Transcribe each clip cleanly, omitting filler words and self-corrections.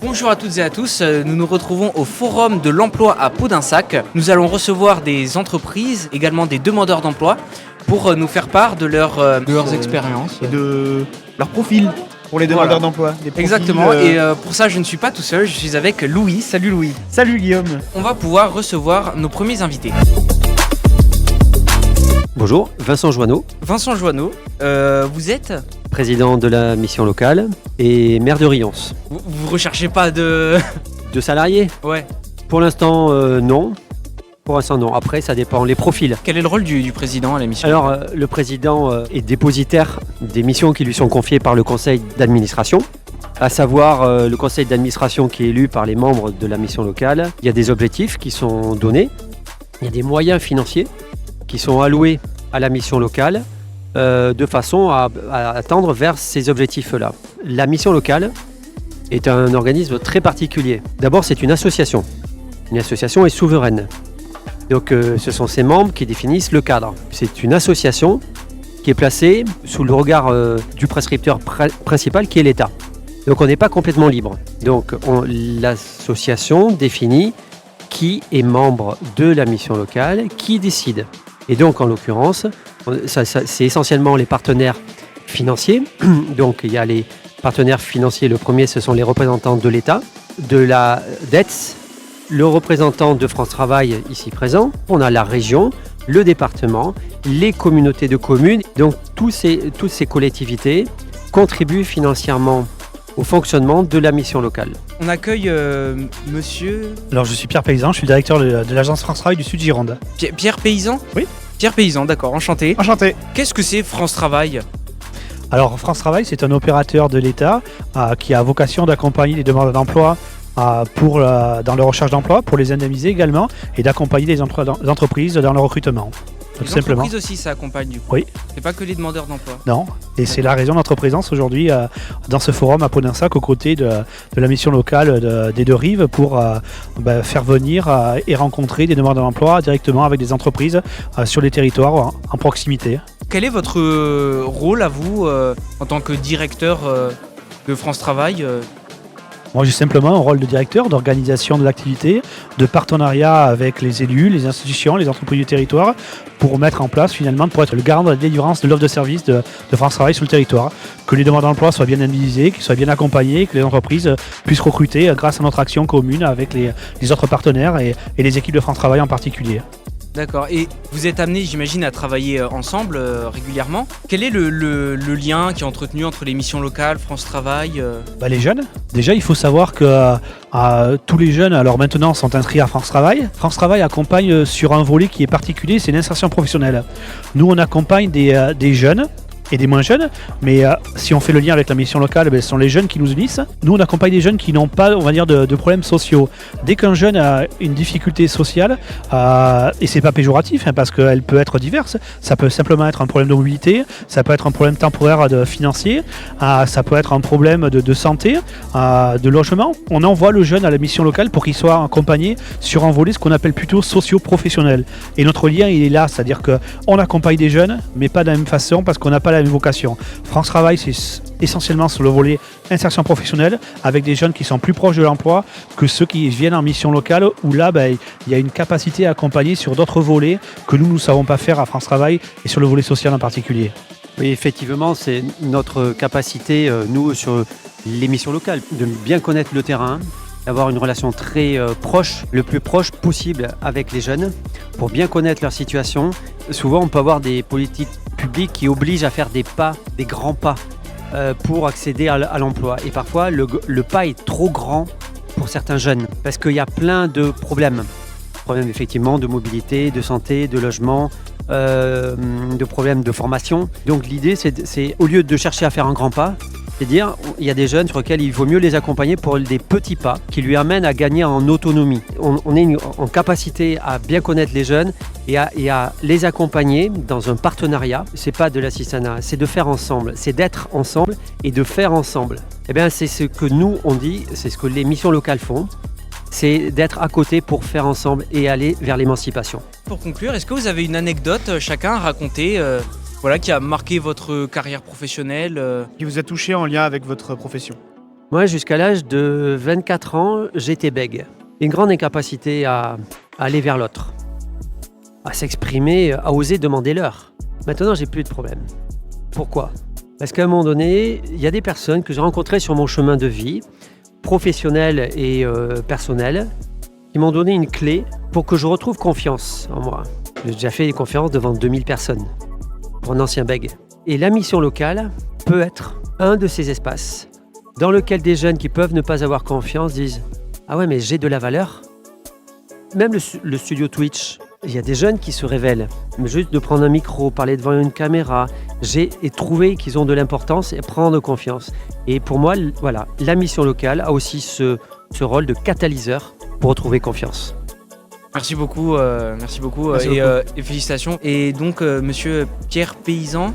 Bonjour à toutes et à tous, nous nous retrouvons au Forum de l'emploi à Podensac. Nous allons recevoir des entreprises, également des demandeurs d'emploi, pour nous faire part de leurs expériences. Et de leur profil pour les demandeurs d'emploi. Des profils, Exactement, et pour ça je ne suis pas tout seul, je suis avec Louis. Salut Louis. Salut Guillaume. On va pouvoir recevoir nos premiers invités. Bonjour, Vincent Joanneau, Vincent Joanneau, vous êtes... président de la mission locale et maire de Rions. Vous recherchez pas de... De salariés? Ouais. Pour l'instant, non. Pour l'instant, non. Après, ça dépend, les profils. Quel est le rôle du président à la mission? Alors, le président est dépositaire des missions qui lui sont confiées par le conseil d'administration, à savoir le conseil d'administration qui est élu par les membres de la mission locale. Il y a des objectifs qui sont donnés, il y a des moyens financiers qui sont alloués à la mission locale de façon à tendre vers ces objectifs-là. La mission locale est un organisme très particulier. D'abord, c'est une association. Une association est souveraine. Donc, ce sont ses membres qui définissent le cadre. C'est une association qui est placée sous le regard du prescripteur principal qui est l'État. Donc, on n'est pas complètement libre. Donc, l'association définit qui est membre de la mission locale, qui décide. Et donc, en l'occurrence, c'est essentiellement les partenaires financiers. Donc, il y a les partenaires financiers. Le premier, ce sont les représentants de l'État, de la DETS, le représentant de France Travail ici présent. On a la région, le département, les communautés de communes. Donc, toutes ces collectivités contribuent financièrement au fonctionnement de la mission locale. On accueille monsieur... Alors je suis Pierre Paysan, je suis directeur de l'agence France Travail du Sud Gironde. Pierre Paysan? Oui. Pierre Paysan, d'accord, enchanté. Enchanté. Qu'est-ce que c'est France Travail? Alors France Travail, c'est un opérateur de l'État qui a vocation d'accompagner les demandeurs d'emploi dans leur recherche d'emploi, pour les indemniser également, et d'accompagner les entreprises dans leur recrutement. Tout Les simplement. entreprises aussi, ça accompagne du coup. Oui. C'est pas que les demandeurs d'emploi. Non, et c'est la raison de notre présence aujourd'hui dans ce forum à Podensac aux côtés de la mission locale des Deux-Rives pour faire venir et rencontrer des demandeurs d'emploi directement avec des entreprises sur les territoires en proximité. Quel est votre rôle à vous en tant que directeur de France Travail Moi, j'ai simplement un rôle de directeur d'organisation de l'activité, de partenariat avec les élus, les institutions, les entreprises du territoire, pour mettre en place finalement, pour être le garant de la délivrance de l'offre de service de France Travail sur le territoire. Que les demandeurs d'emploi soient bien indemnisés, qu'ils soient bien accompagnés, que les entreprises puissent recruter grâce à notre action commune avec les autres partenaires et les équipes de France Travail en particulier. D'accord. Et vous êtes amenés, j'imagine, à travailler ensemble régulièrement. Quel est le lien qui est entretenu entre les missions locales, France Travail Les jeunes. Déjà, il faut savoir que tous les jeunes, alors maintenant, sont inscrits à France Travail. France Travail accompagne sur un volet qui est particulier, c'est l'insertion professionnelle. Nous, on accompagne des jeunes et des moins jeunes, mais si on fait le lien avec la mission locale, ce sont les jeunes qui nous unissent. Nous, on accompagne des jeunes qui n'ont pas, on va dire, de problèmes sociaux. Dès qu'un jeune a une difficulté sociale, et c'est pas péjoratif, parce qu'elle peut être diverse, ça peut simplement être un problème de mobilité, ça peut être un problème temporaire financier, ça peut être un problème de santé, de logement. On envoie le jeune à la mission locale pour qu'il soit accompagné sur un volet, ce qu'on appelle plutôt socio-professionnel. Et notre lien, il est là, c'est-à-dire qu'on accompagne des jeunes, mais pas de la même façon, parce qu'on n'a pas la même vocation. France Travail, c'est essentiellement sur le volet insertion professionnelle, avec des jeunes qui sont plus proches de l'emploi que ceux qui viennent en mission locale, où là, il y a une capacité à accompagner sur d'autres volets que nous ne savons pas faire à France Travail, et sur le volet social en particulier. Oui, effectivement, c'est notre capacité, nous, sur les missions locales, de bien connaître le terrain, d'avoir une relation très proche, le plus proche possible avec les jeunes, pour bien connaître leur situation. Souvent, on peut avoir des politiques publiques qui obligent à faire des grands pas pour accéder à l'emploi. Et parfois, le pas est trop grand pour certains jeunes, parce qu'il y a plein de problèmes. Problèmes effectivement de mobilité, de santé, de logement, de problèmes de formation. Donc l'idée, c'est au lieu de chercher à faire un grand pas, c'est-à-dire il y a des jeunes sur lesquels il vaut mieux les accompagner pour des petits pas qui lui amènent à gagner en autonomie. On est en capacité à bien connaître les jeunes et à les accompagner dans un partenariat. C'est pas de l'assistanat, c'est de faire ensemble, c'est d'être ensemble et de faire ensemble. Eh bien, c'est ce que nous on dit, c'est ce que les missions locales font. C'est d'être à côté pour faire ensemble et aller vers l'émancipation. Pour conclure, est-ce que vous avez une anecdote chacun à raconter qui a marqué votre carrière professionnelle Qui vous a touché en lien avec votre profession? Moi, jusqu'à l'âge de 24 ans, j'étais bègue. Une grande incapacité à aller vers l'autre, à s'exprimer, à oser demander l'heure. Maintenant, j'ai plus de problème. Pourquoi ? Parce qu'à un moment donné, il y a des personnes que j'ai rencontrées sur mon chemin de vie, professionnel et personnel, qui m'ont donné une clé pour que je retrouve confiance en moi. J'ai déjà fait des conférences devant 2000 personnes pour un ancien bègue. Et la mission locale peut être un de ces espaces dans lequel des jeunes qui peuvent ne pas avoir confiance disent « Ah ouais, mais j'ai de la valeur ». Même le studio Twitch, il y a des jeunes qui se révèlent. Mais juste de prendre un micro, parler devant une caméra, et trouver qu'ils ont de l'importance et prendre confiance. Et pour moi, voilà, la mission locale a aussi ce rôle de catalyseur pour retrouver confiance. Merci beaucoup, et félicitations. Et donc, monsieur Pierre Paysan,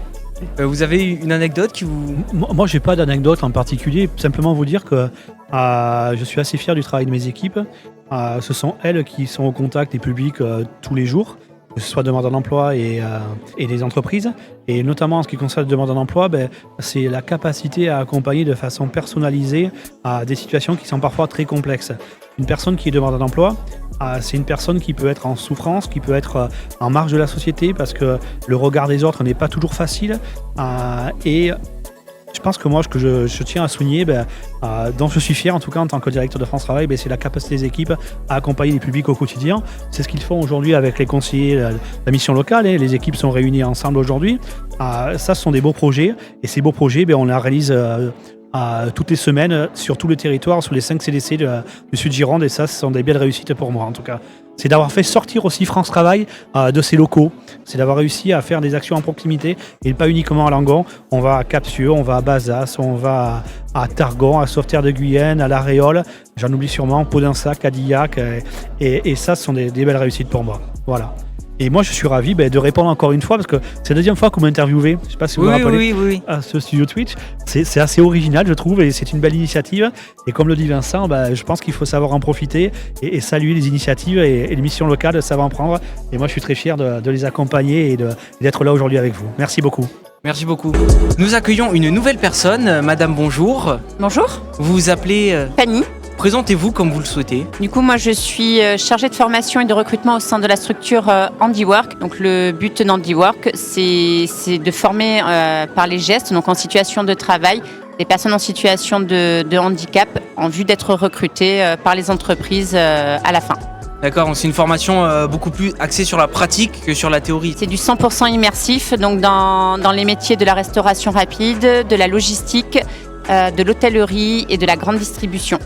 vous avez une anecdote qui vous... Moi, j'ai pas d'anecdote en particulier. Simplement vous dire que je suis assez fier du travail de mes équipes. Ce sont elles qui sont au contact des publics tous les jours, que ce soit demandeurs d'emploi et des entreprises. Et notamment en ce qui concerne les demandeurs d'emploi, c'est la capacité à accompagner de façon personnalisée à des situations qui sont parfois très complexes. Une personne qui est demandeur d'emploi, c'est une personne qui peut être en souffrance, qui peut être en marge de la société parce que le regard des autres n'est pas toujours facile. Et je pense que moi, ce que je tiens à souligner, dont je suis fier en tout cas en tant que directeur de France Travail, c'est la capacité des équipes à accompagner les publics au quotidien. C'est ce qu'ils font aujourd'hui avec les conseillers de la mission locale. Les équipes sont réunies ensemble aujourd'hui. Ça, ce sont des beaux projets. Et ces beaux projets, on les réalise toutes les semaines sur tout le territoire, sur les 5 CDC du Sud-Gironde. Et ça, ce sont des belles réussites pour moi en tout cas. C'est d'avoir fait sortir aussi France Travail de ses locaux. C'est d'avoir réussi à faire des actions en proximité et pas uniquement à Langon. On va à Capsieux, on va à Bazas, on va à Targon, à Sauveterre de Guyenne, à La Réole. J'en oublie sûrement, Pau-d'Insac, à Dillac. Et ça, ce sont des belles réussites pour moi. Voilà. Et moi, je suis ravi de répondre encore une fois parce que c'est la deuxième fois que vous m'interviewez. Je ne sais pas si vous vous rappelez oui. à ce studio Twitch. C'est assez original, je trouve, et c'est une belle initiative. Et comme le dit Vincent, je pense qu'il faut savoir en profiter et saluer les initiatives et les missions locales, ça va en prendre. Et moi, je suis très fier de les accompagner et d'être là aujourd'hui avec vous. Merci beaucoup. Merci beaucoup. Nous accueillons une nouvelle personne. Madame, bonjour. Bonjour, Vous vous appelez... Fanny. Présentez-vous comme vous le souhaitez. Du coup, moi, je suis chargée de formation et de recrutement au sein de la structure Handiwork. Donc, le but d'Handiwork, c'est de former par les gestes, donc en situation de travail, des personnes en situation de handicap en vue d'être recrutées par les entreprises à la fin. D'accord, donc c'est une formation beaucoup plus axée sur la pratique que sur la théorie. C'est du 100% immersif, donc dans les métiers de la restauration rapide, de la logistique, de l'hôtellerie et de la grande distribution.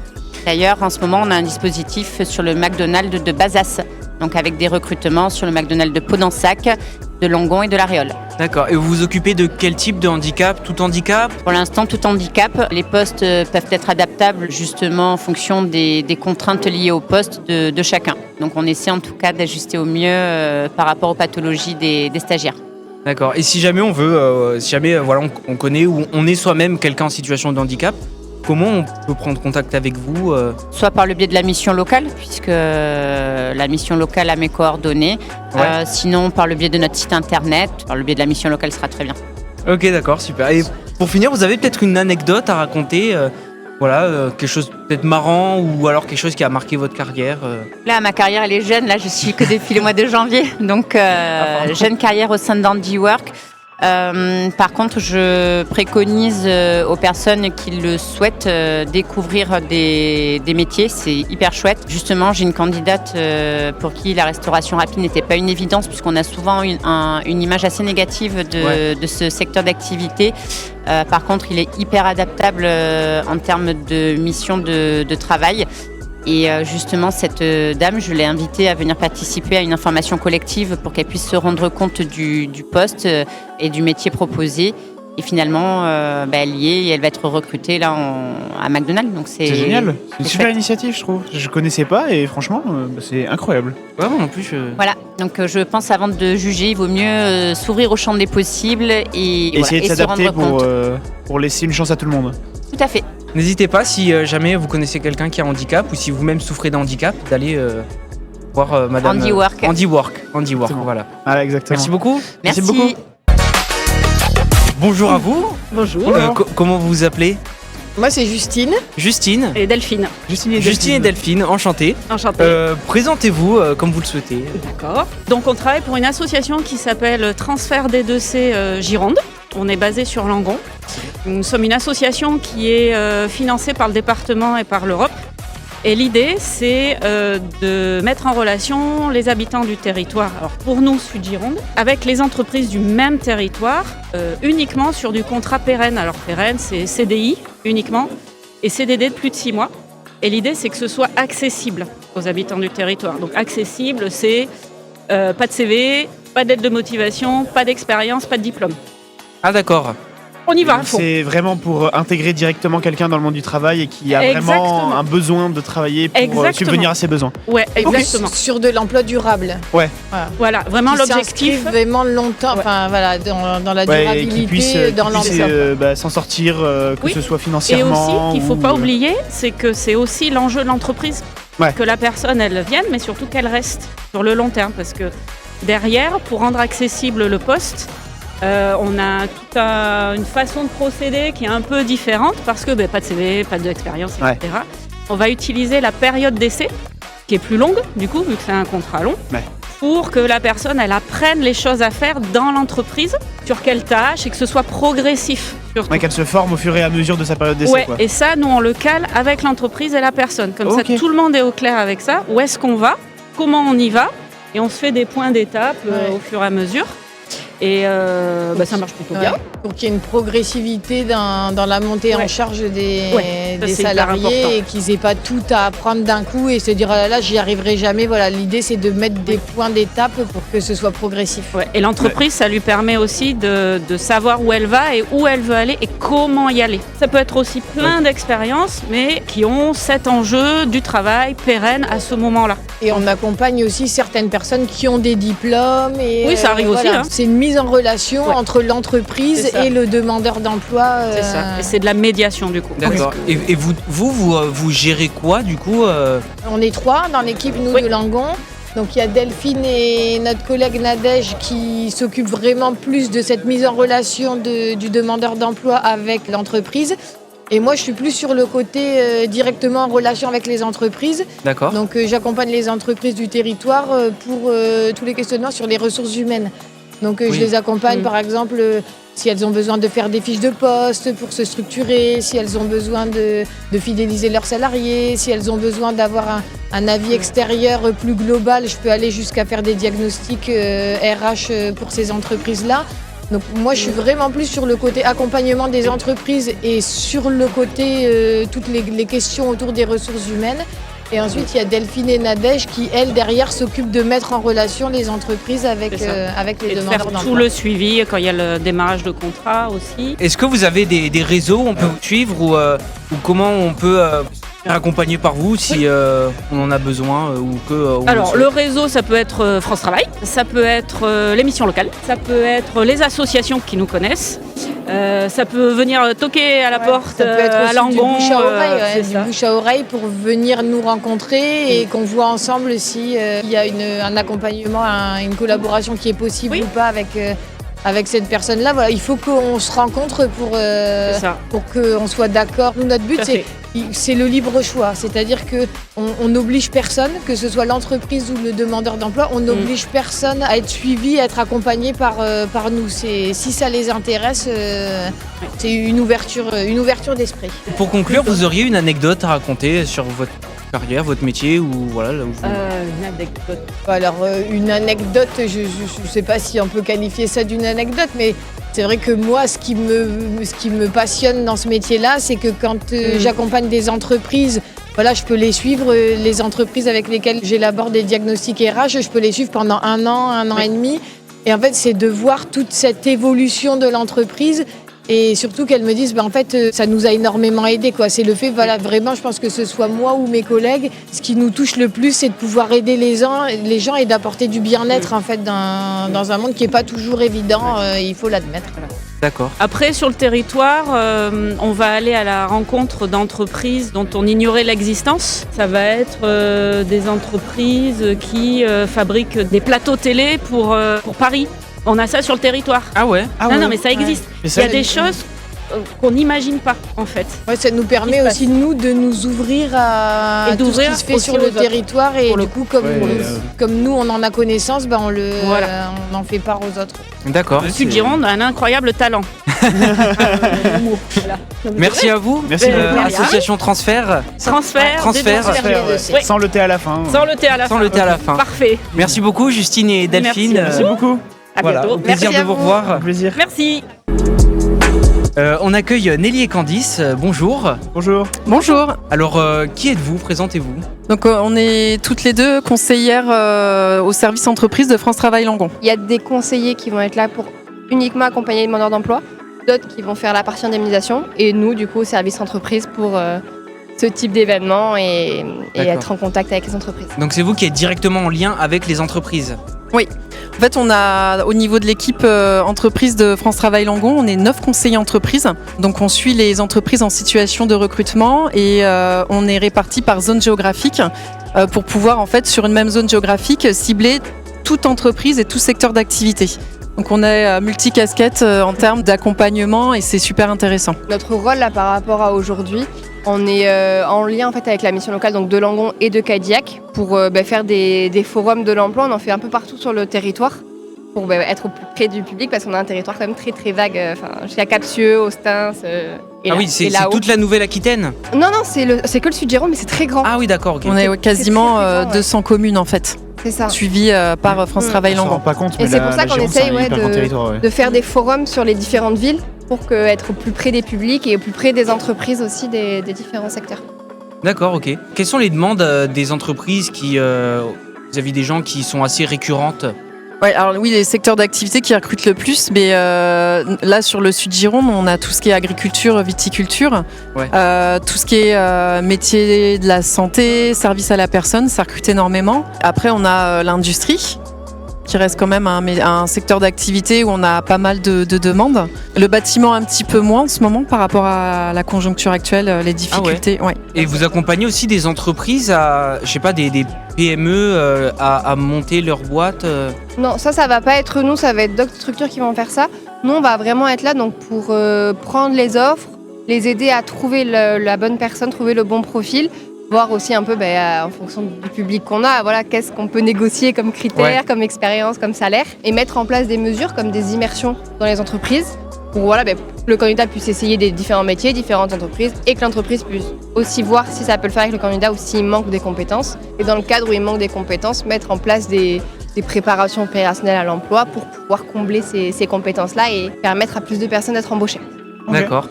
D'ailleurs, en ce moment, on a un dispositif sur le McDonald's de Bazas, donc avec des recrutements sur le McDonald's de Pau-d'Insac, de Langon et de La Réole. D'accord, et vous vous occupez de quel type de handicap ? Tout handicap ? Pour l'instant, tout handicap. Les postes peuvent être adaptables justement en fonction des contraintes liées au poste de chacun. Donc on essaie en tout cas d'ajuster au mieux par rapport aux pathologies des stagiaires. D'accord, et si jamais on veut, on connaît ou on est soi-même quelqu'un en situation de handicap, comment on peut prendre contact avec vous Soit par le biais de la mission locale, puisque la mission locale a mes coordonnées. Ouais. Sinon, par le biais de notre site internet, par le biais de la mission locale sera très bien. Ok, d'accord, super. Et pour finir, vous avez peut-être une anecdote à raconter quelque chose peut-être marrant ou alors quelque chose qui a marqué votre carrière Là, ma carrière, elle est jeune. Là, je suis que depuis le mois de janvier. Donc, jeune carrière au sein d'Handiwork. Par contre, je préconise aux personnes qui le souhaitent découvrir des métiers. C'est hyper chouette. Justement, j'ai une candidate pour qui la restauration rapide n'était pas une évidence puisqu'on a souvent une image assez négative de ce secteur d'activité. Par contre, il est hyper adaptable en termes de mission de travail. Et justement, cette dame, je l'ai invitée à venir participer à une information collective pour qu'elle puisse se rendre compte du poste et du métier proposé. Et finalement, elle y est et elle va être recrutée là à McDonald's. Donc c'est génial, c'est une super initiative, je trouve. Je connaissais pas et franchement, c'est incroyable. Ouais, moi non plus. Voilà, donc je pense avant de juger, il vaut mieux s'ouvrir au champ des possibles et essayer de s'adapter se rendre compte. Pour laisser une chance à tout le monde. Tout à fait. N'hésitez pas, si jamais vous connaissez quelqu'un qui a un handicap ou si vous-même souffrez d'un handicap, d'aller voir madame... Handiwork. Handiwork, Bon. voilà. Ah, exactement. Merci beaucoup. Merci beaucoup. Bonjour à vous. Bonjour. Comment vous vous appelez ? Moi, c'est Justine. Justine. Et Delphine. Justine et Delphine, enchantées. Enchantée. Présentez-vous comme vous le souhaitez. D'accord. Donc on travaille pour une association qui s'appelle Transfert D2C Gironde. On est basé sur Langon. Nous sommes une association qui est financée par le département et par l'Europe. Et l'idée, c'est de mettre en relation les habitants du territoire, alors pour nous, Sud-Gironde, avec les entreprises du même territoire, uniquement sur du contrat pérenne. Alors pérenne, c'est CDI uniquement, et CDD de plus de 6 mois. Et l'idée, c'est que ce soit accessible aux habitants du territoire. Donc accessible, c'est pas de CV, pas d'aide de motivation, pas d'expérience, pas de diplôme. Ah d'accord. On y va à fond. C'est vraiment pour intégrer directement quelqu'un dans le monde du travail et qui a vraiment un besoin de travailler pour subvenir à ses besoins. Ouais, exactement. Sur de l'emploi durable. Ouais. Voilà, vraiment Qui l'objectif. s'inscrivent vraiment longtemps, enfin voilà, dans la durabilité, et qui puisse dans l'emploi. s'en sortir, que ce soit Et financièrement. aussi, qu'il ne faut pas oublier, c'est que c'est aussi l'enjeu de l'entreprise. Ouais. Que la personne, elle vienne, mais surtout qu'elle reste sur le long terme. Parce que derrière, pour rendre accessible le poste, on a toute une façon de procéder qui est un peu différente parce que pas de CV, pas d'expérience, etc. Ouais. On va utiliser la période d'essai qui est plus longue, du coup, vu que c'est un contrat long, pour que la personne elle apprenne les choses à faire dans l'entreprise, sur quelle tâche et que ce soit progressif. Qu'elle se forme au fur et à mesure de sa période d'essai. Ouais, et ça, nous, on le cale avec l'entreprise et la personne. Comme ça, tout le monde est au clair avec ça. Où est-ce qu'on va? Comment on y va? Et on se fait des points d'étape au fur et à mesure. Et ça marche plutôt bien. Pour qu'il y ait une progressivité dans la montée en charge des salariés et qu'ils n'aient pas tout à apprendre d'un coup et se dire oh là là, j'y arriverai jamais. Voilà, l'idée c'est de mettre des points d'étape pour que ce soit progressif. Ouais. Et l'entreprise, ça lui permet aussi de savoir où elle va et où elle veut aller et comment y aller. Ça peut être aussi plein d'expériences, mais qui ont cet enjeu du travail pérenne à ce moment-là. Et on accompagne aussi certaines personnes qui ont des diplômes. Et oui, ça arrive aussi. Hein. C'est une mise en relation entre l'entreprise et le demandeur d'emploi. C'est ça. Et c'est de la médiation du coup. D'accord. Et vous gérez quoi du coup On est 3 dans l'équipe, nous, de Langon. Donc il y a Delphine et notre collègue Nadège qui s'occupent vraiment plus de cette mise en relation du demandeur d'emploi avec l'entreprise. Et moi, je suis plus sur le côté directement en relation avec les entreprises. D'accord. Donc j'accompagne les entreprises du territoire pour tous les questionnements sur les ressources humaines. Donc je les accompagne par exemple si elles ont besoin de faire des fiches de poste pour se structurer, si elles ont besoin de fidéliser leurs salariés, si elles ont besoin d'avoir un avis extérieur plus global, je peux aller jusqu'à faire des diagnostics RH pour ces entreprises-là. Donc moi je suis vraiment plus sur le côté accompagnement des entreprises et sur le côté toutes les questions autour des ressources humaines. Et ensuite, il y a Delphine et Nadège qui, elles, derrière, s'occupent de mettre en relation les entreprises avec les demandeurs d'emploi. Tout le suivi, quand il y a le démarrage de contrat aussi. Est-ce que vous avez des réseaux où on peut vous suivre ou comment on peut être accompagné par vous si on en a besoin Alors, le réseau, ça peut être France Travail, ça peut être l'émission locale, ça peut être les associations qui nous connaissent. Ça peut venir toquer à la porte à Langon. Du bouche à oreille pour venir nous rencontrer et qu'on voit ensemble s'il y a un accompagnement, une collaboration qui est possible ou pas avec cette personne-là. Voilà, il faut qu'on se rencontre pour qu'on soit d'accord. Nous, notre but, c'est le libre choix. C'est-à-dire qu'on n'oblige personne, que ce soit l'entreprise ou le demandeur d'emploi, on n'oblige personne à être suivi, à être accompagné par nous. Si ça les intéresse, c'est une ouverture d'esprit. Pour conclure, vous auriez une anecdote à raconter sur votre carrière, votre métier ou voilà là où vous... Une anecdote. Alors une anecdote, je ne sais pas si on peut qualifier ça d'une anecdote, mais c'est vrai que moi, ce qui me passionne dans ce métier-là, c'est que quand j'accompagne des entreprises, voilà, je peux les suivre, les entreprises avec lesquelles j'élabore des diagnostics RH, je peux les suivre pendant un an et demi. Et en fait, c'est de voir toute cette évolution de l'entreprise. Et surtout qu'elles me disent, en fait, ça nous a énormément aidé, quoi. C'est le fait, voilà, vraiment, je pense que ce soit moi ou mes collègues, ce qui nous touche le plus, c'est de pouvoir aider les gens et d'apporter du bien-être, en fait, dans un monde qui n'est pas toujours évident, il faut l'admettre. Voilà. D'accord. Après, sur le territoire, on va aller à la rencontre d'entreprises dont on ignorait l'existence. Ça va être des entreprises qui fabriquent des plateaux télé pour Paris. On a ça sur le territoire. Ah ouais. Non, mais ça existe. Ouais. Il y a des choses qu'on n'imagine pas en fait. Ouais, ça nous permet aussi nous de nous ouvrir à Et tout ce qui se fait sur le territoire et du coup comme nous on en a connaissance, on en fait part aux autres. D'accord. Le Sud-Gironde a un incroyable talent. Merci à vous. Merci. Association Transfert. Transfert. Ouais. Sans le thé à la fin. Sans le thé à la fin. Sans le thé à la fin. Parfait. Merci beaucoup Justine et Delphine. Merci beaucoup. À Voilà, bientôt. au plaisir Merci de vous revoir. Au plaisir. Merci. On accueille Nelly et Candice. Bonjour. Bonjour. Bonjour. Alors, qui êtes-vous? Présentez-vous. Donc on est toutes les deux conseillères au service entreprise de France Travail Langon. Il y a des conseillers qui vont être là pour uniquement accompagner les demandeurs d'emploi, d'autres qui vont faire la partie indemnisation et nous du coup au service entreprise pour ce type d'événement et être en contact avec les entreprises. Donc c'est vous qui êtes directement en lien avec les entreprises? Oui. En fait, on a au niveau de l'équipe entreprise de France Travail Langon, on est 9 conseillers entreprises. Donc on suit les entreprises en situation de recrutement et on est répartis par zone géographique pour pouvoir en fait sur une même zone géographique cibler toute entreprise et tout secteur d'activité. Donc on est multicasquette en termes d'accompagnement et c'est super intéressant. Notre rôle là par rapport à aujourd'hui, on est en lien en fait avec la mission locale donc de Langon et de Cadillac pour faire des forums de l'emploi. On en fait un peu partout sur le territoire pour être au plus près du public parce qu'on a un territoire quand même très très vague, jusqu'à Captieux, Ostens. C'est toute la Nouvelle-Aquitaine? Non, c'est que le Sud-Gironde mais c'est très grand. Ah oui, d'accord. Okay. On est quasiment très, très grand, 200 communes en fait. C'est ça. Suivi par France Travail Langon. On s'en rend pas compte, mais et c'est pour ça qu'on essaye de faire des forums sur les différentes villes pour être au plus près des publics et au plus près des entreprises aussi des différents secteurs. D'accord, ok. Quelles sont les demandes des entreprises vis-à-vis des gens qui sont assez récurrentes? Ouais, alors oui, les secteurs d'activité qui recrutent le plus, mais là sur le Sud-Gironde, on a tout ce qui est agriculture, viticulture, tout ce qui est métier de la santé, service à la personne, ça recrute énormément. Après, on a l'industrie, qui reste quand même un secteur d'activité où on a pas mal de demandes. Le bâtiment un petit peu moins en ce moment par rapport à la conjoncture actuelle, les difficultés. Ah ouais. Et vous accompagnez aussi des entreprises des PME à monter leur boîte Non, ça va pas être nous, ça va être d'autres structures qui vont faire ça. Nous, on va vraiment être là donc pour prendre les offres, les aider à trouver la bonne personne, trouver le bon profil, voir aussi un peu en fonction du public qu'on a, voilà, qu'est-ce qu'on peut négocier comme critères, comme expérience, comme salaire, et mettre en place des mesures comme des immersions dans les entreprises pour le candidat puisse essayer des différents métiers, différentes entreprises, et que l'entreprise puisse aussi voir si ça peut le faire avec le candidat ou s'il manque des compétences. Et dans le cadre où il manque des compétences, mettre en place des préparations opérationnelles à l'emploi pour pouvoir combler ces compétences-là et permettre à plus de personnes d'être embauchées. D'accord.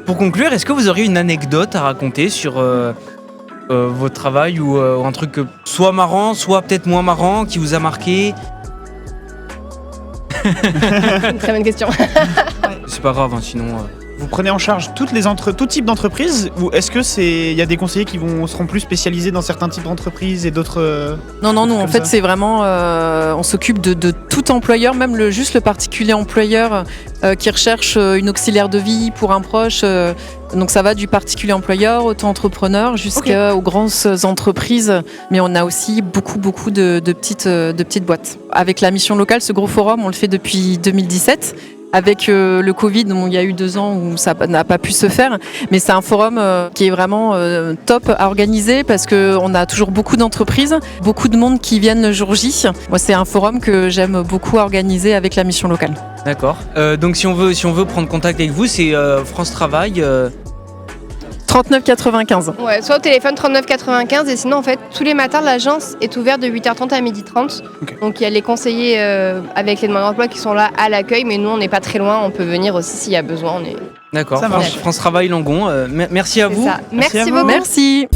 Pour conclure, est-ce que vous auriez une anecdote à raconter sur votre travail ou un truc soit marrant, soit peut-être moins marrant, qui vous a marqué? Une très bonne question. C'est pas grave, sinon... Vous prenez en charge tout type d'entreprise ou est-ce que il y a des conseillers qui seront plus spécialisés dans certains types d'entreprises et d'autres Non, nous en fait c'est vraiment on s'occupe de tout employeur, même juste le particulier employeur qui recherche une auxiliaire de vie pour un proche. Donc ça va du particulier employeur, auto-entrepreneur jusqu'aux grandes entreprises, mais on a aussi beaucoup de petites boîtes. Avec la mission locale, ce gros forum, on le fait depuis 2017. Avec le Covid, il y a eu 2 ans où ça n'a pas pu se faire, mais c'est un forum qui est vraiment top à organiser parce qu'on a toujours beaucoup d'entreprises, beaucoup de monde qui viennent le jour J. Moi, c'est un forum que j'aime beaucoup organiser avec la mission locale. D'accord. Donc si on veut prendre contact avec vous, c'est France Travail 39,95. Ouais, soit au téléphone 39,95 et sinon en fait tous les matins l'agence est ouverte de 8h30 à 12h30. Okay. Donc il y a les conseillers avec les demandeurs d'emploi qui sont là à l'accueil, mais nous on n'est pas très loin, on peut venir aussi s'il y a besoin. D'accord. France Travail Langon. Merci à vous. Ça. Merci beaucoup. Merci.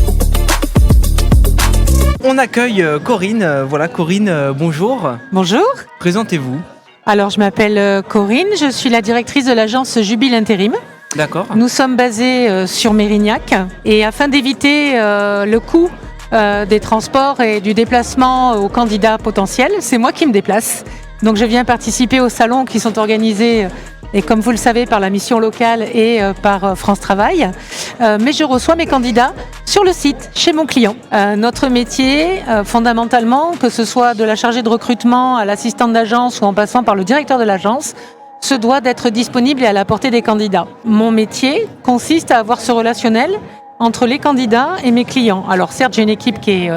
On accueille Corinne. Voilà Corinne, bonjour. Bonjour. Présentez-vous. Alors je m'appelle Corinne, je suis la directrice de l'agence Jubile Intérim. D'accord. Nous sommes basés sur Mérignac et afin d'éviter le coût des transports et du déplacement aux candidats potentiels, c'est moi qui me déplace. Donc je viens participer aux salons qui sont organisés, et comme vous le savez, par la mission locale et par France Travail. Mais je reçois mes candidats sur le site, chez mon client. Notre métier, fondamentalement, que ce soit de la chargée de recrutement à l'assistante d'agence ou en passant par le directeur de l'agence, se doit d'être disponible et à la portée des candidats. Mon métier consiste à avoir ce relationnel entre les candidats et mes clients. Alors certes, j'ai une équipe qui est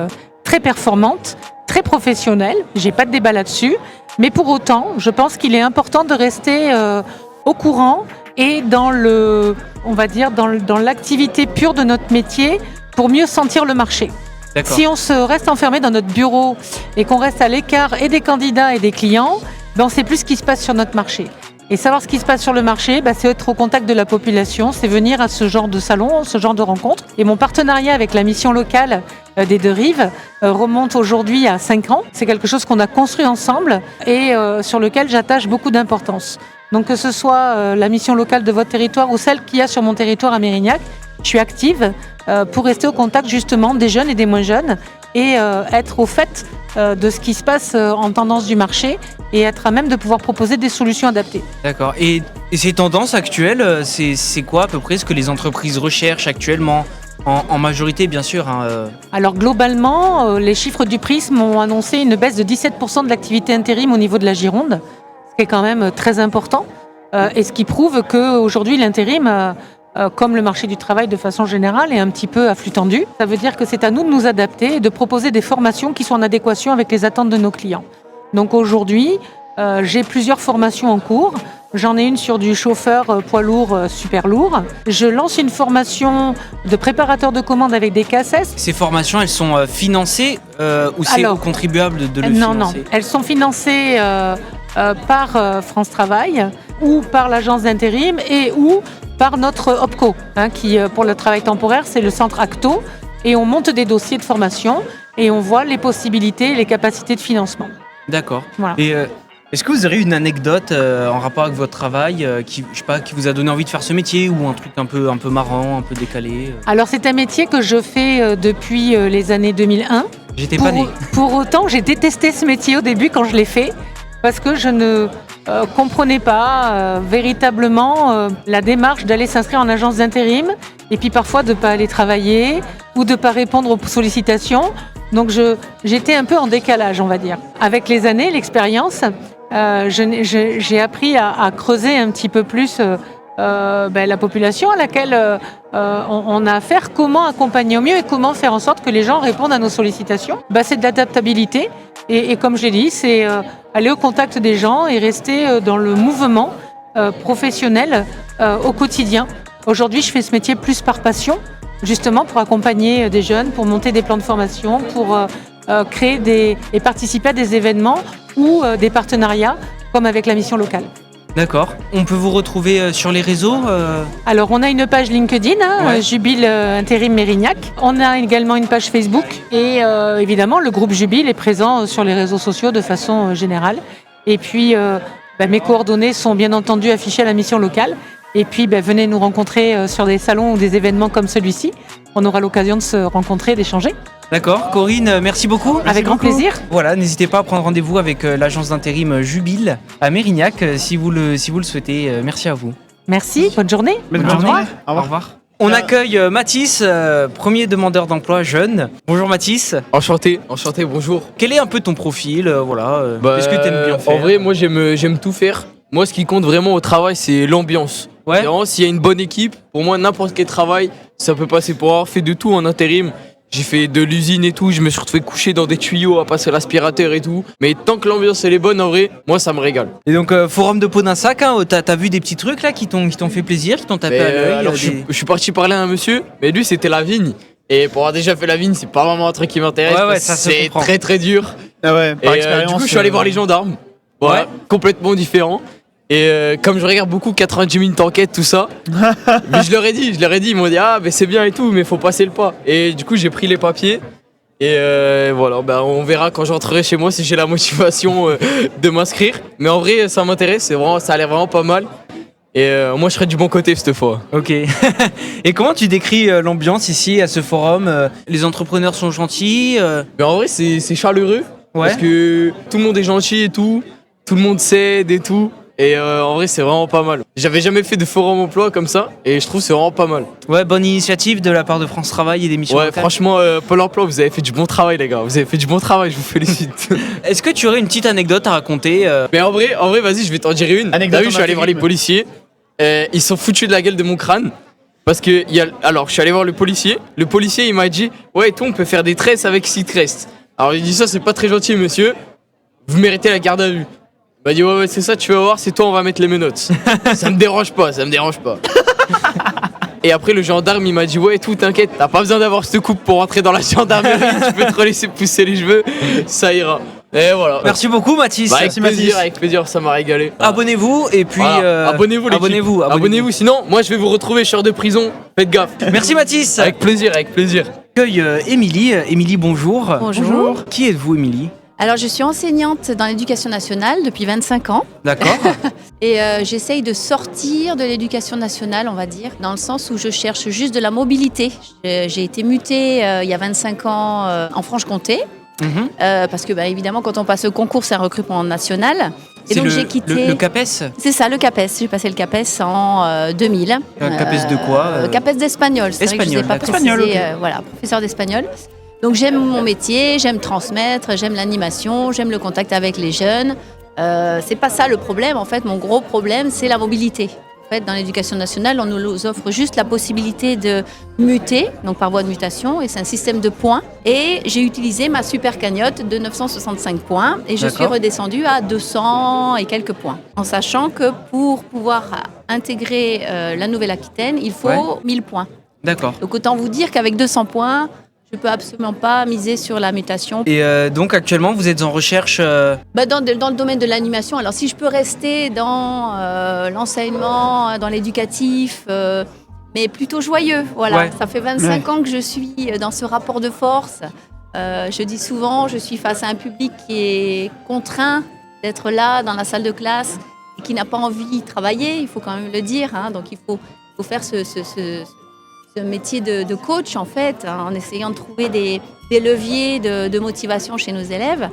très performante, très professionnelle, j'ai pas de débat là-dessus, mais pour autant, je pense qu'il est important de rester au courant et dans l'activité pure de notre métier pour mieux sentir le marché. D'accord. Si on se reste enfermé dans notre bureau et qu'on reste à l'écart et des candidats et des clients, on ne sait plus ce qui se passe sur notre marché. Et savoir ce qui se passe sur le marché, c'est être au contact de la population, c'est venir à ce genre de salon, ce genre de rencontre. Et mon partenariat avec la mission locale des Deux-Rives remonte aujourd'hui à 5 ans. C'est quelque chose qu'on a construit ensemble et sur lequel j'attache beaucoup d'importance. Donc que ce soit la mission locale de votre territoire ou celle qu'il y a sur mon territoire à Mérignac, je suis active pour rester au contact justement des jeunes et des moins jeunes et être au fait de ce qui se passe en tendance du marché et être à même de pouvoir proposer des solutions adaptées. D'accord. Et ces tendances actuelles, c'est quoi à peu près ce que les entreprises recherchent actuellement en majorité, bien sûr. Alors globalement, les chiffres du Prisme ont annoncé une baisse de 17% de l'activité intérim au niveau de la Gironde, ce qui est quand même très important et ce qui prouve qu'aujourd'hui l'intérim, comme le marché du travail de façon générale, est un petit peu à flux tendu. Ça veut dire que c'est à nous de nous adapter et de proposer des formations qui sont en adéquation avec les attentes de nos clients. Donc aujourd'hui, j'ai plusieurs formations en cours. J'en ai une sur du chauffeur poids lourd, super lourd. Je lance une formation de préparateur de commandes avec des cassettes. Ces formations, elles sont financées ou c'est aux contribuables de le financer ? Non, elles sont financées par France Travail ou par l'agence d'intérim et ou par notre OPCO, qui pour le travail temporaire, c'est le centre ACTO. Et on monte des dossiers de formation et on voit les possibilités et les capacités de financement. D'accord. Voilà. Et est-ce que vous aurez une anecdote en rapport avec votre travail qui vous a donné envie de faire ce métier ou un truc un peu marrant, un peu décalé Alors c'est un métier que je fais depuis les années 2001. J'étais pas née. Pour autant, j'ai détesté ce métier au début quand je l'ai fait parce que je ne comprenais pas véritablement la démarche d'aller s'inscrire en agence d'intérim et puis parfois de ne pas aller travailler ou de ne pas répondre aux sollicitations. Donc j'étais un peu en décalage, on va dire. Avec les années, l'expérience, j'ai appris à creuser un petit peu plus la population à laquelle on a affaire, comment accompagner au mieux et comment faire en sorte que les gens répondent à nos sollicitations. C'est de l'adaptabilité et comme je l'ai dit, c'est aller au contact des gens et rester dans le mouvement professionnel au quotidien. Aujourd'hui, je fais ce métier plus par passion, justement pour accompagner des jeunes, pour monter des plans de formation, pour créer et participer à des événements ou des partenariats comme avec la mission locale. D'accord. On peut vous retrouver sur les réseaux Alors, on a une page LinkedIn, Jubile Intérim Mérignac. On a également une page Facebook. Et évidemment, le groupe Jubile est présent sur les réseaux sociaux de façon générale. Et puis, mes coordonnées sont bien entendu affichées à la mission locale. Et puis, venez nous rencontrer sur des salons ou des événements comme celui-ci. On aura l'occasion de se rencontrer, d'échanger. D'accord. Corinne, merci beaucoup. Avec grand plaisir. Voilà, n'hésitez pas à prendre rendez-vous avec l'agence d'intérim Jubile à Mérignac si vous le souhaitez. Merci à vous. Merci, bonne journée. Bonne journée. Au revoir. On accueille Mathis, premier demandeur d'emploi jeune. Bonjour Mathis. Enchanté, bonjour. Quel est un peu ton profil Qu'est-ce que tu aimes bien faire? En vrai, moi j'aime tout faire. Moi, ce qui compte vraiment au travail, c'est l'ambiance. Ouais. Vraiment, s'il y a une bonne équipe, pour moi, n'importe quel travail, ça peut passer. Pour avoir fait de tout en intérim, j'ai fait de l'usine et tout, je me suis retrouvé couché dans des tuyaux à passer l'aspirateur et tout. Mais tant que l'ambiance elle est bonne, en vrai, moi ça me régale. Et donc, Forum de Pau-d'Insac, t'as vu des petits trucs là qui t'ont fait plaisir, qui t'ont tapé à l'œil alors, je suis parti parler à un monsieur, mais lui c'était la vigne. Et pour avoir déjà fait la vigne, c'est pas vraiment un truc qui m'intéresse. Ouais, parce ça que se c'est comprend. très très dur. Ah ouais, par Et expérience. du coup, je suis allé voir les gendarmes. Voilà, Ouais. complètement différent. Et comme je regarde beaucoup 90 minutes d'enquête, tout ça, mais je leur ai dit, ils m'ont dit ah mais c'est bien et tout, mais faut passer le pas. Et du coup j'ai pris les papiers et voilà, on verra quand j'entrerai chez moi si j'ai la motivation de m'inscrire. Mais en vrai ça m'intéresse, ça a l'air vraiment pas mal. Et moi je serai du bon côté cette fois. Ok. Et comment tu décris l'ambiance ici à ce forum Les entrepreneurs sont gentils Mais en vrai c'est chaleureux, Ouais. parce que tout le monde est gentil et tout le monde s'aide et tout. Et en vrai, c'est vraiment pas mal. J'avais jamais fait de forum emploi comme ça et je trouve que c'est vraiment pas mal. Ouais, bonne initiative de la part de France Travail et des missions Ouais, locales. franchement, Pôle emploi, vous avez fait du bon travail, les gars. Vous avez fait du bon travail, je vous félicite. Est-ce que tu aurais une petite anecdote à raconter Mais en vrai, vas-y, je vais t'en dire une. Anecdote T'as vu, en je suis allé voir les intérim. policiers. Ils sont foutus de la gueule de mon crâne. Parce que, alors, je suis allé voir le policier. Le policier, il m'a dit, ouais, toi, on peut faire des tresses avec Citrest. Alors, il dit, ça, c'est pas très gentil, monsieur. Vous méritez la garde à vue. Il m'a dit, ouais, c'est ça, tu vas voir, c'est toi, on va mettre les menottes. Ça me dérange pas. Et après, le gendarme, il m'a dit, ouais, tout, t'inquiète, t'as pas besoin d'avoir cette coupe pour rentrer dans la gendarmerie. Tu peux te laisser pousser les cheveux, ça ira. Et voilà. Merci beaucoup, Mathis. Bah, avec plaisir, ça m'a régalé. Abonnez-vous et puis Voilà. Abonnez-vous, les abonnez-vous. Abonnez-vous, sinon, moi, je vais vous retrouver, je sors de prison. Faites gaffe. Merci, Mathis. Avec plaisir. Accueille Émilie. Émilie, bonjour. Bonjour. Qui êtes-vous, Émilie? Alors, je suis enseignante dans l'éducation nationale depuis 25 ans. D'accord. Et j'essaye de sortir de l'éducation nationale, on va dire, dans le sens où je cherche juste de la mobilité. J'ai été mutée il y a 25 ans en Franche-Comté. Parce que, évidemment, quand on passe le concours, c'est un recrutement national. Et donc, j'ai quitté. Le CAPES. C'est ça, le CAPES. J'ai passé le CAPES en 2000. CAPES de quoi CAPES d'espagnol. C'est vrai que je ne vous ai pas précisé. Espagnol, ok. Voilà, professeur d'espagnol. Donc j'aime mon métier, j'aime transmettre, j'aime l'animation, j'aime le contact avec les jeunes. C'est pas ça le problème, en fait. Mon gros problème, c'est la mobilité. En fait, dans l'éducation nationale, on nous offre juste la possibilité de muter, donc par voie de mutation, et c'est un système de points. Et j'ai utilisé ma super cagnotte de 965 points, et je suis redescendue à 200 et quelques points. En sachant que pour pouvoir intégrer la Nouvelle-Aquitaine, il faut 1000 points. D'accord. Donc autant vous dire qu'avec 200 points, je ne peux absolument pas miser sur la mutation. Et donc actuellement, vous êtes en recherche Dans le domaine de l'animation, alors si je peux rester dans l'enseignement, dans l'éducatif, mais plutôt joyeux, voilà. Ouais. Ça fait 25 ans que je suis dans ce rapport de force. Je dis souvent, je suis face à un public qui est contraint d'être là dans la salle de classe et qui n'a pas envie de travailler, il faut quand même le dire. Donc il faut faire ce métier de coach, en fait, en essayant de trouver des leviers de motivation chez nos élèves.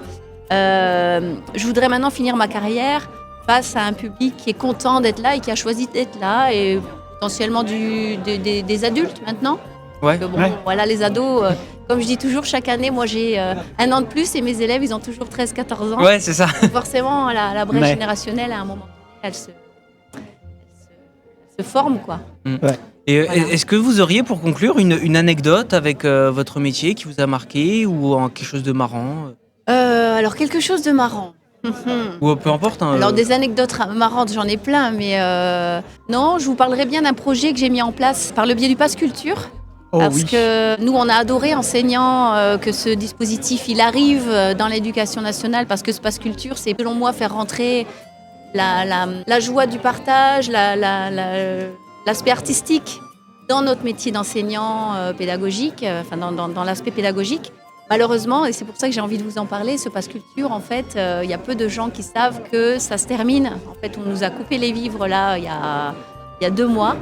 Je voudrais maintenant finir ma carrière face à un public qui est content d'être là et qui a choisi d'être là, et potentiellement des adultes maintenant. Ouais. Voilà, les ados, comme je dis toujours, chaque année, moi j'ai un an de plus et mes élèves, ils ont toujours 13-14 ans. Ouais, c'est ça. Forcément, la brèche générationnelle, à un moment donné, elle se forme, quoi. Et est-ce que vous auriez, pour conclure, une anecdote avec votre métier qui vous a marqué ou quelque chose de marrant Alors, quelque chose de marrant. Ou peu importe. Alors, des anecdotes marrantes, j'en ai plein, mais non, je vous parlerai bien d'un projet que j'ai mis en place par le biais du Pass Culture. Parce que nous, on a adoré, enseignants, que ce dispositif, il arrive dans l'éducation nationale, parce que ce Pass Culture, c'est, selon moi, faire rentrer la joie du partage, l'aspect artistique dans notre métier d'enseignant pédagogique, dans l'aspect pédagogique. Malheureusement, et c'est pour ça que j'ai envie de vous en parler, ce Pass Culture, en fait, il y a peu de gens qui savent que ça se termine. En fait, on nous a coupé les vivres là, il y a 2 mois.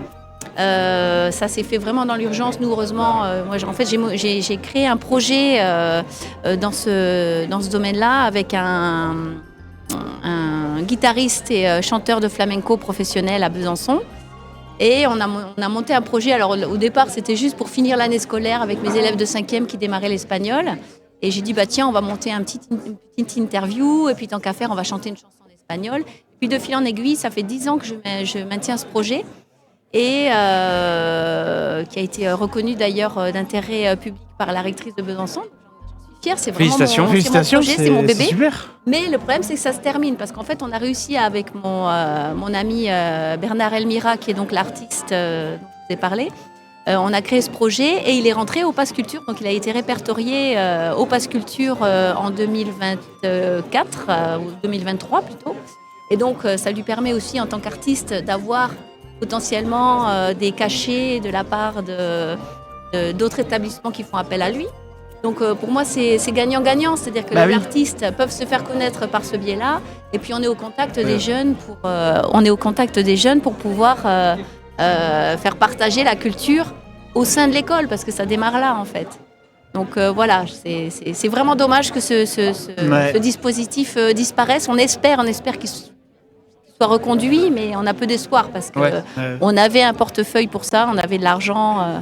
Ça s'est fait vraiment dans l'urgence. Nous, heureusement, j'ai créé un projet dans ce domaine-là avec un guitariste et chanteur de flamenco professionnel à Besançon. Et on a monté un projet. Alors au départ, c'était juste pour finir l'année scolaire avec mes élèves de 5e qui démarraient l'espagnol. Et j'ai dit, tiens, on va monter une petite interview. Et puis tant qu'à faire, on va chanter une chanson en espagnol. Et puis de fil en aiguille, ça fait 10 ans que je maintiens ce projet. Et qui a été reconnu d'ailleurs d'intérêt public par la rectrice de Besançon. Fière, c'est vraiment mon projet, c'est mon bébé. Super. Mais le problème, c'est que ça se termine parce qu'en fait, on a réussi avec mon ami Bernard Elmira, qui est donc l'artiste dont je vous ai parlé. On a créé ce projet et il est rentré au Pass Culture. Donc, il a été répertorié au Pass Culture en 2024 ou 2023 plutôt. Et donc, ça lui permet aussi, en tant qu'artiste, d'avoir potentiellement des cachets de la part d'autres établissements qui font appel à lui. Donc pour moi, c'est gagnant-gagnant, c'est-à-dire que les artistes peuvent se faire connaître par ce biais-là, et puis on est au contact des jeunes pour pouvoir faire partager la culture au sein de l'école, parce que ça démarre là en fait. Donc voilà, c'est vraiment dommage que ce dispositif disparaisse. On espère qu'il soit soit reconduit, mais on a peu d'espoir parce que on avait un portefeuille pour ça, on avait de l'argent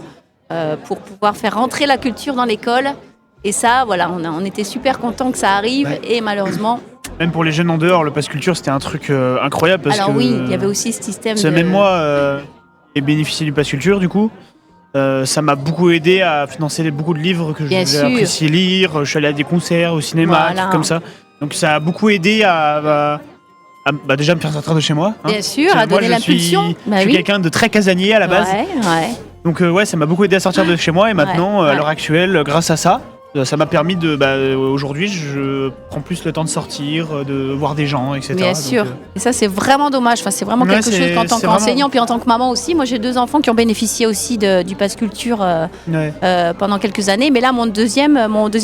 pour pouvoir faire rentrer la culture dans l'école. Et ça, voilà, on était super contents que ça arrive et malheureusement... Même pour les jeunes en dehors, le pass culture, c'était un truc incroyable. Parce Alors que, oui, il y avait aussi ce système de... Même moi, j'ai bénéficié du pass culture, du coup. Ça m'a beaucoup aidé à financer beaucoup de livres que j'ai apprécié lire. Je suis allé à des concerts, au cinéma, des trucs comme ça. Donc ça a beaucoup aidé à déjà me faire sortir de chez moi. Bien sûr, à donner l'impulsion. Je suis quelqu'un de très casanier à la base. Donc ça m'a beaucoup aidé à sortir de chez moi. Et maintenant, à l'heure actuelle, grâce à ça, ça m'a permis de... aujourd'hui, je prends plus le temps de sortir, de voir des gens, etc. Bien sûr. Et ça, c'est vraiment dommage. Enfin, c'est vraiment quelque chose qu'en tant qu'enseignant, puis en tant que maman aussi. Moi, j'ai 2 enfants qui ont bénéficié aussi du pass culture pendant quelques années. Mais là, mon deuxième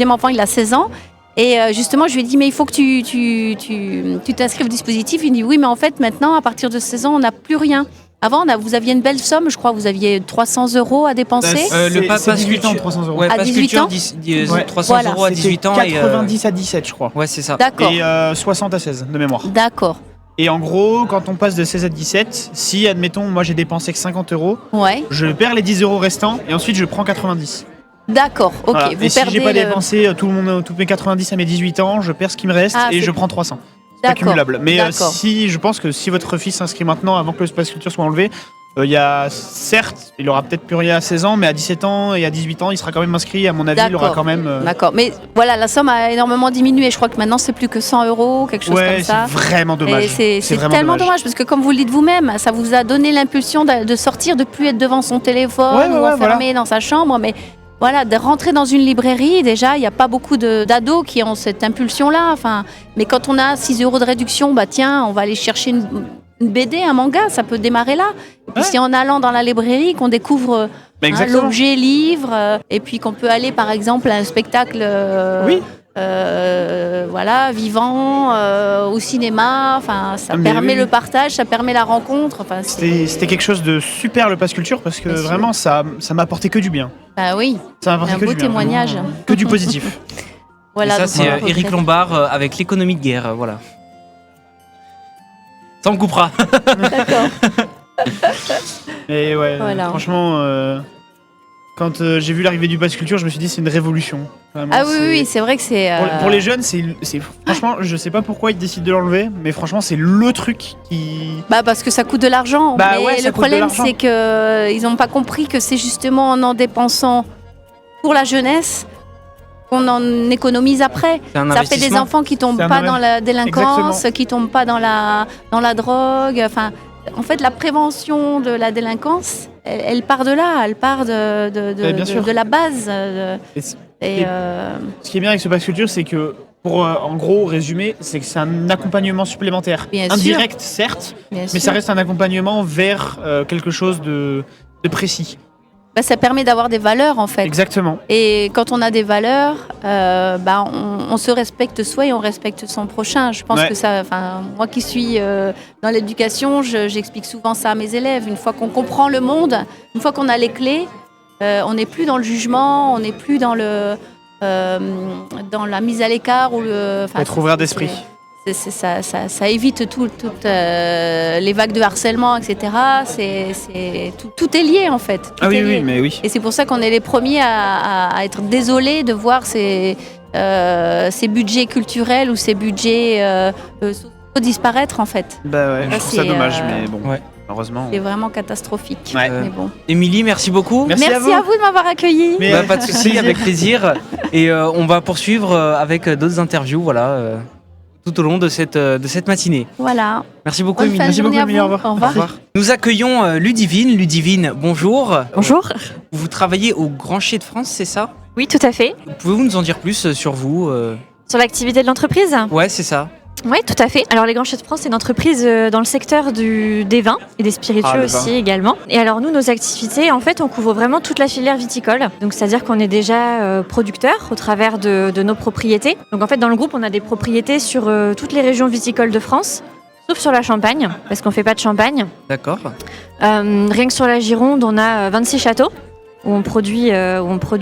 enfant, il a 16 ans. Et justement, je lui ai dit, mais il faut que tu t'inscrives au dispositif. Il me dit, oui, mais en fait, maintenant, à partir de 16 ans, on n'a plus rien. Avant, vous aviez une belle somme, je crois, vous aviez 300 € à dépenser. Le pass 18 ans, 300 €. Ouais, à 18 ans 300 € à 18 ans. 90 à 17, je crois. Ouais, c'est ça. D'accord. Et 60 à 16, de mémoire. D'accord. Et en gros, quand on passe de 16 à 17, si, admettons, moi j'ai dépensé que 50 €, je perds les 10 € restants et ensuite je prends 90. D'accord, ok. Voilà. Vous et si j'ai pas dépensé tous mes 90 à mes 18 ans, je perds ce qui me reste et je prends 300. C'est pas cumulable. Mais je pense que si votre fils s'inscrit maintenant, avant que le pass culture soit enlevé, il y a, certes, il aura peut-être plus rien à 16 ans, mais à 17 ans et à 18 ans, il sera quand même inscrit. À mon avis, il aura quand même. D'accord, mais voilà, la somme a énormément diminué. Je crois que maintenant, c'est plus que 100 €, quelque chose comme ça. C'est vraiment dommage. Et c'est tellement dommage parce que, comme vous le dites vous-même, ça vous a donné l'impulsion de sortir, de plus être devant son téléphone ou enfermé dans sa chambre. Mais voilà, de rentrer dans une librairie, déjà, il n'y a pas beaucoup d'ados qui ont cette impulsion-là. Enfin, mais quand on a 6 € de réduction, tiens, on va aller chercher une BD, un manga, ça peut démarrer là. Et puis c'est en allant dans la librairie qu'on découvre l'objet livre, et puis qu'on peut aller par exemple à un spectacle vivant, au cinéma. Enfin, ça permet le partage, ça permet la rencontre. Enfin, c'était quelque chose de super, le pass culture, parce que vraiment ça m'a apporté que du bien. Bah oui, ça m'a apporté un beau témoignage. Que du positif. Voilà, et ça, c'est Éric Lombard avec l'économie de guerre, voilà. Ça me coupera. D'accord. Et franchement, quand j'ai vu l'arrivée du pass culture, je me suis dit c'est une révolution. Vraiment, oui, c'est vrai que c'est... Pour les jeunes, c'est franchement, je sais pas pourquoi ils décident de l'enlever, mais franchement, c'est le truc qui... parce que ça coûte de l'argent. Mais le problème, c'est qu'ils n'ont pas compris que c'est justement en dépensant pour la jeunesse qu'on en économise après. Ça fait des enfants qui tombent pas dans la délinquance, qui tombent pas dans la drogue. Enfin, en fait, la prévention de la délinquance, elle part de là, elle part de la base. Ce qui est bien avec ce pass culture, c'est que, pour en gros résumer, c'est que c'est un accompagnement supplémentaire. Indirect, certes, mais ça reste un accompagnement vers quelque chose de précis. Ça permet d'avoir des valeurs en fait. Exactement. Et quand on a des valeurs, on se respecte soi et on respecte son prochain. Je pense que ça, moi qui suis dans l'éducation, j'explique souvent ça à mes élèves. Une fois qu'on comprend le monde, une fois qu'on a les clés, on n'est plus dans le jugement, on n'est plus dans la mise à l'écart ou être ouvert d'esprit. Ça évite toutes les vagues de harcèlement, etc. Tout est lié en fait. Et c'est pour ça qu'on est les premiers à être désolés de voir ces budgets culturels ou ces budgets disparaître en fait. Je trouve ça dommage, mais bon. Heureusement. C'est vraiment catastrophique. Mais bon. Émilie, merci beaucoup. Merci à vous de m'avoir accueilli. Pas de souci, avec plaisir. Et on va poursuivre avec d'autres interviews, tout au long de cette matinée. Voilà. Merci beaucoup, Émilie. Merci beaucoup, Émilie. Au revoir. Au revoir. Nous accueillons Ludivine. Ludivine, bonjour. Bonjour. Vous travaillez au Grand Chez de France, c'est ça ? Oui, tout à fait. Pouvez-vous nous en dire plus sur vous Sur l'activité de l'entreprise ? Ouais, c'est ça. Oui, tout à fait. Alors, les Grands Chais de France, c'est une entreprise dans le secteur des vins et des spiritueux aussi également. Et alors, nous, nos activités, en fait, on couvre vraiment toute la filière viticole. Donc, c'est-à-dire qu'on est déjà producteur au travers de nos propriétés. Donc, en fait, dans le groupe, on a des propriétés sur toutes les régions viticoles de France, sauf sur la Champagne, parce qu'on ne fait pas de champagne. D'accord. Rien que sur la Gironde, on a 26 châteaux où on produit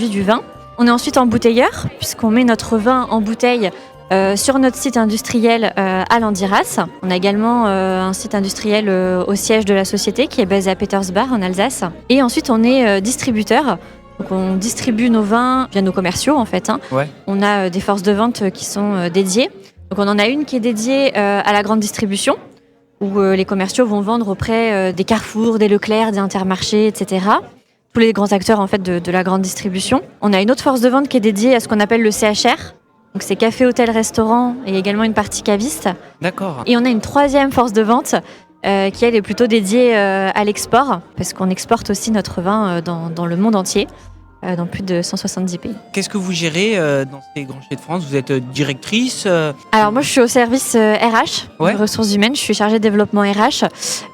du vin. On est ensuite embouteilleur, puisqu'on met notre vin en bouteille sur notre site industriel à Landiras. On a également un site industriel au siège de la société qui est basé à Petersbach en Alsace. Et ensuite, on est distributeur. Donc on distribue nos vins via nos commerciaux en fait. Ouais. On a des forces de vente qui sont dédiées. Donc on en a une qui est dédiée à la grande distribution, où les commerciaux vont vendre auprès des Carrefour, des Leclerc, des Intermarchés, etc. Tous les grands acteurs en fait de la grande distribution. On a une autre force de vente qui est dédiée à ce qu'on appelle le CHR. Donc c'est café, hôtel, restaurant et également une partie caviste. D'accord. Et on a une troisième force de vente qui elle est plutôt dédiée à l'export, parce qu'on exporte aussi notre vin dans le monde entier. Dans plus de 170 pays. Qu'est-ce que vous gérez dans ces Grands Chais de France? Vous êtes directrice Alors moi je suis au service RH, ressources humaines, je suis chargée de développement RH.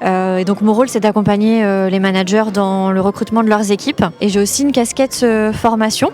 Et donc mon rôle c'est d'accompagner les managers dans le recrutement de leurs équipes. Et j'ai aussi une casquette formation.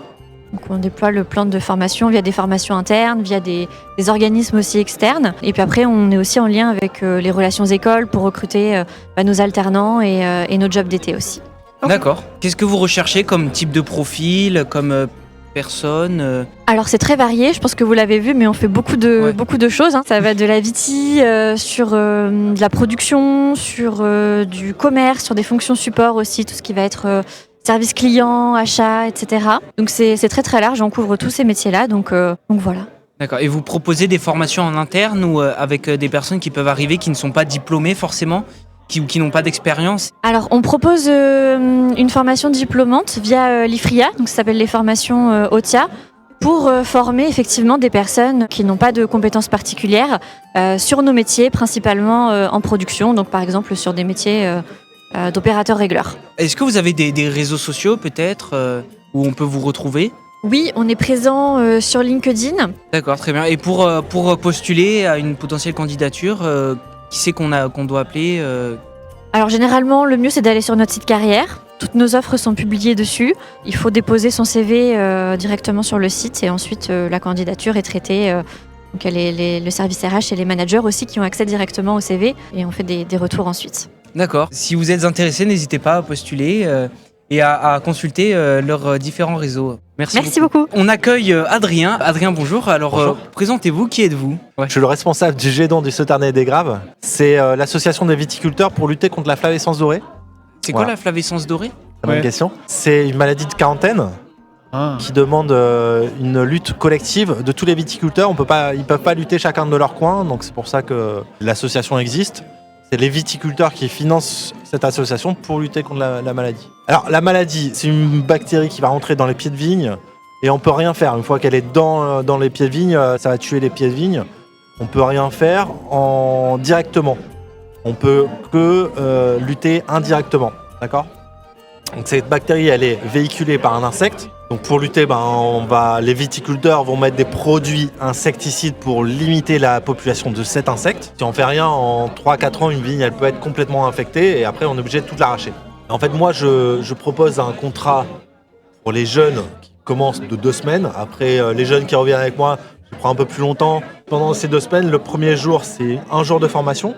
Donc on déploie le plan de formation via des formations internes, via des organismes aussi externes. Et puis après on est aussi en lien avec les relations écoles pour recruter nos alternants et nos jobs d'été aussi. D'accord. Qu'est-ce que vous recherchez comme type de profil, comme personne Alors c'est très varié, je pense que vous l'avez vu, mais on fait beaucoup de choses. Ça va de la viti, sur de la production, sur du commerce, sur des fonctions support aussi, tout ce qui va être service client, achat, etc. Donc c'est très très large, on couvre tous ces métiers-là, donc voilà. D'accord. Et vous proposez des formations en interne ou avec des personnes qui peuvent arriver qui ne sont pas diplômées forcément qui n'ont pas d'expérience? Alors, on propose une formation diplômante via l'IFRIA, donc ça s'appelle les formations OTIA, pour former effectivement des personnes qui n'ont pas de compétences particulières sur nos métiers, principalement en production, donc par exemple sur des métiers d'opérateurs régleurs. Est-ce que vous avez des réseaux sociaux peut-être où on peut vous retrouver? Oui, on est présent sur LinkedIn. D'accord, très bien. Et pour postuler à une potentielle candidature, qui c'est qu'on doit appeler Alors généralement, le mieux c'est d'aller sur notre site carrière. Toutes nos offres sont publiées dessus. Il faut déposer son CV directement sur le site et ensuite la candidature est traitée. Donc il y a le service RH et les managers aussi qui ont accès directement au CV et on fait des retours ensuite. D'accord. Si vous êtes intéressé, n'hésitez pas à postuler et à consulter leurs différents réseaux. Merci beaucoup. On accueille Adrien. Adrien, bonjour. Alors, bonjour. Présentez-vous, qui êtes-vous? Je suis le responsable du GEDON du Sauternais et des Graves. C'est l'association des viticulteurs pour lutter contre la flavescence dorée. C'est quoi la flavescence dorée? Très bonne question. C'est une maladie de quarantaine qui demande une lutte collective de tous les viticulteurs. Ils ne peuvent pas lutter chacun de leur coin, donc c'est pour ça que l'association existe. C'est les viticulteurs qui financent cette association pour lutter contre la maladie. Alors la maladie, c'est une bactérie qui va rentrer dans les pieds de vigne et on peut rien faire. Une fois qu'elle est dans les pieds de vigne, ça va tuer les pieds de vigne. On peut rien faire directement. On peut que lutter indirectement, d'accord? Donc cette bactérie, elle est véhiculée par un insecte. Donc pour lutter, les viticulteurs vont mettre des produits insecticides pour limiter la population de cet insecte. Si on fait rien, en 3-4 ans, une vigne, elle peut être complètement infectée et après on est obligé de tout l'arracher. En fait, moi, je propose un contrat pour les jeunes qui commencent de 2 semaines. Après, les jeunes qui reviennent avec moi, je prends un peu plus longtemps. Pendant ces 2 semaines, le premier jour, c'est 1 jour de formation.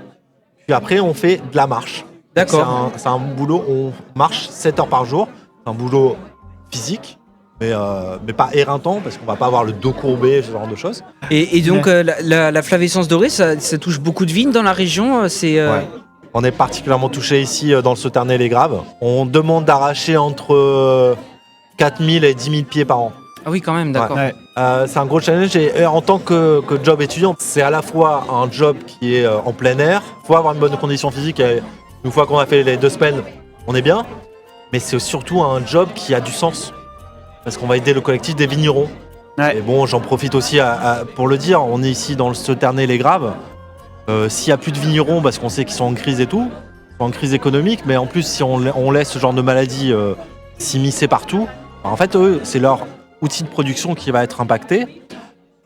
Puis après, on fait de la marche. D'accord. C'est un boulot, on marche 7 heures par jour. C'est un boulot physique. Mais pas éreintant, parce qu'on va pas avoir le dos courbé, ce genre de choses. Et donc, la flavescence dorée, ça touche beaucoup de vignes dans la région. Ouais. On est particulièrement touché ici dans le Sauternais et les Graves. On demande d'arracher entre 4000 et 10 000 pieds par an. Ah oui, quand même, d'accord. Ouais. C'est un gros challenge et en tant que job étudiant, c'est à la fois un job qui est en plein air. Il faut avoir une bonne condition physique. Et une fois qu'on a fait les 2 semaines, on est bien. Mais c'est surtout un job qui a du sens. Parce qu'on va aider le collectif des vignerons. Ouais. Et bon, j'en profite aussi pour le dire, on est ici dans le Sauternais et les Graves. S'il n'y a plus de vignerons, parce qu'on sait qu'ils sont en crise et tout, ils sont en crise économique, mais en plus, si on laisse ce genre de maladie s'immiscer partout, en fait, eux, c'est leur outil de production qui va être impacté.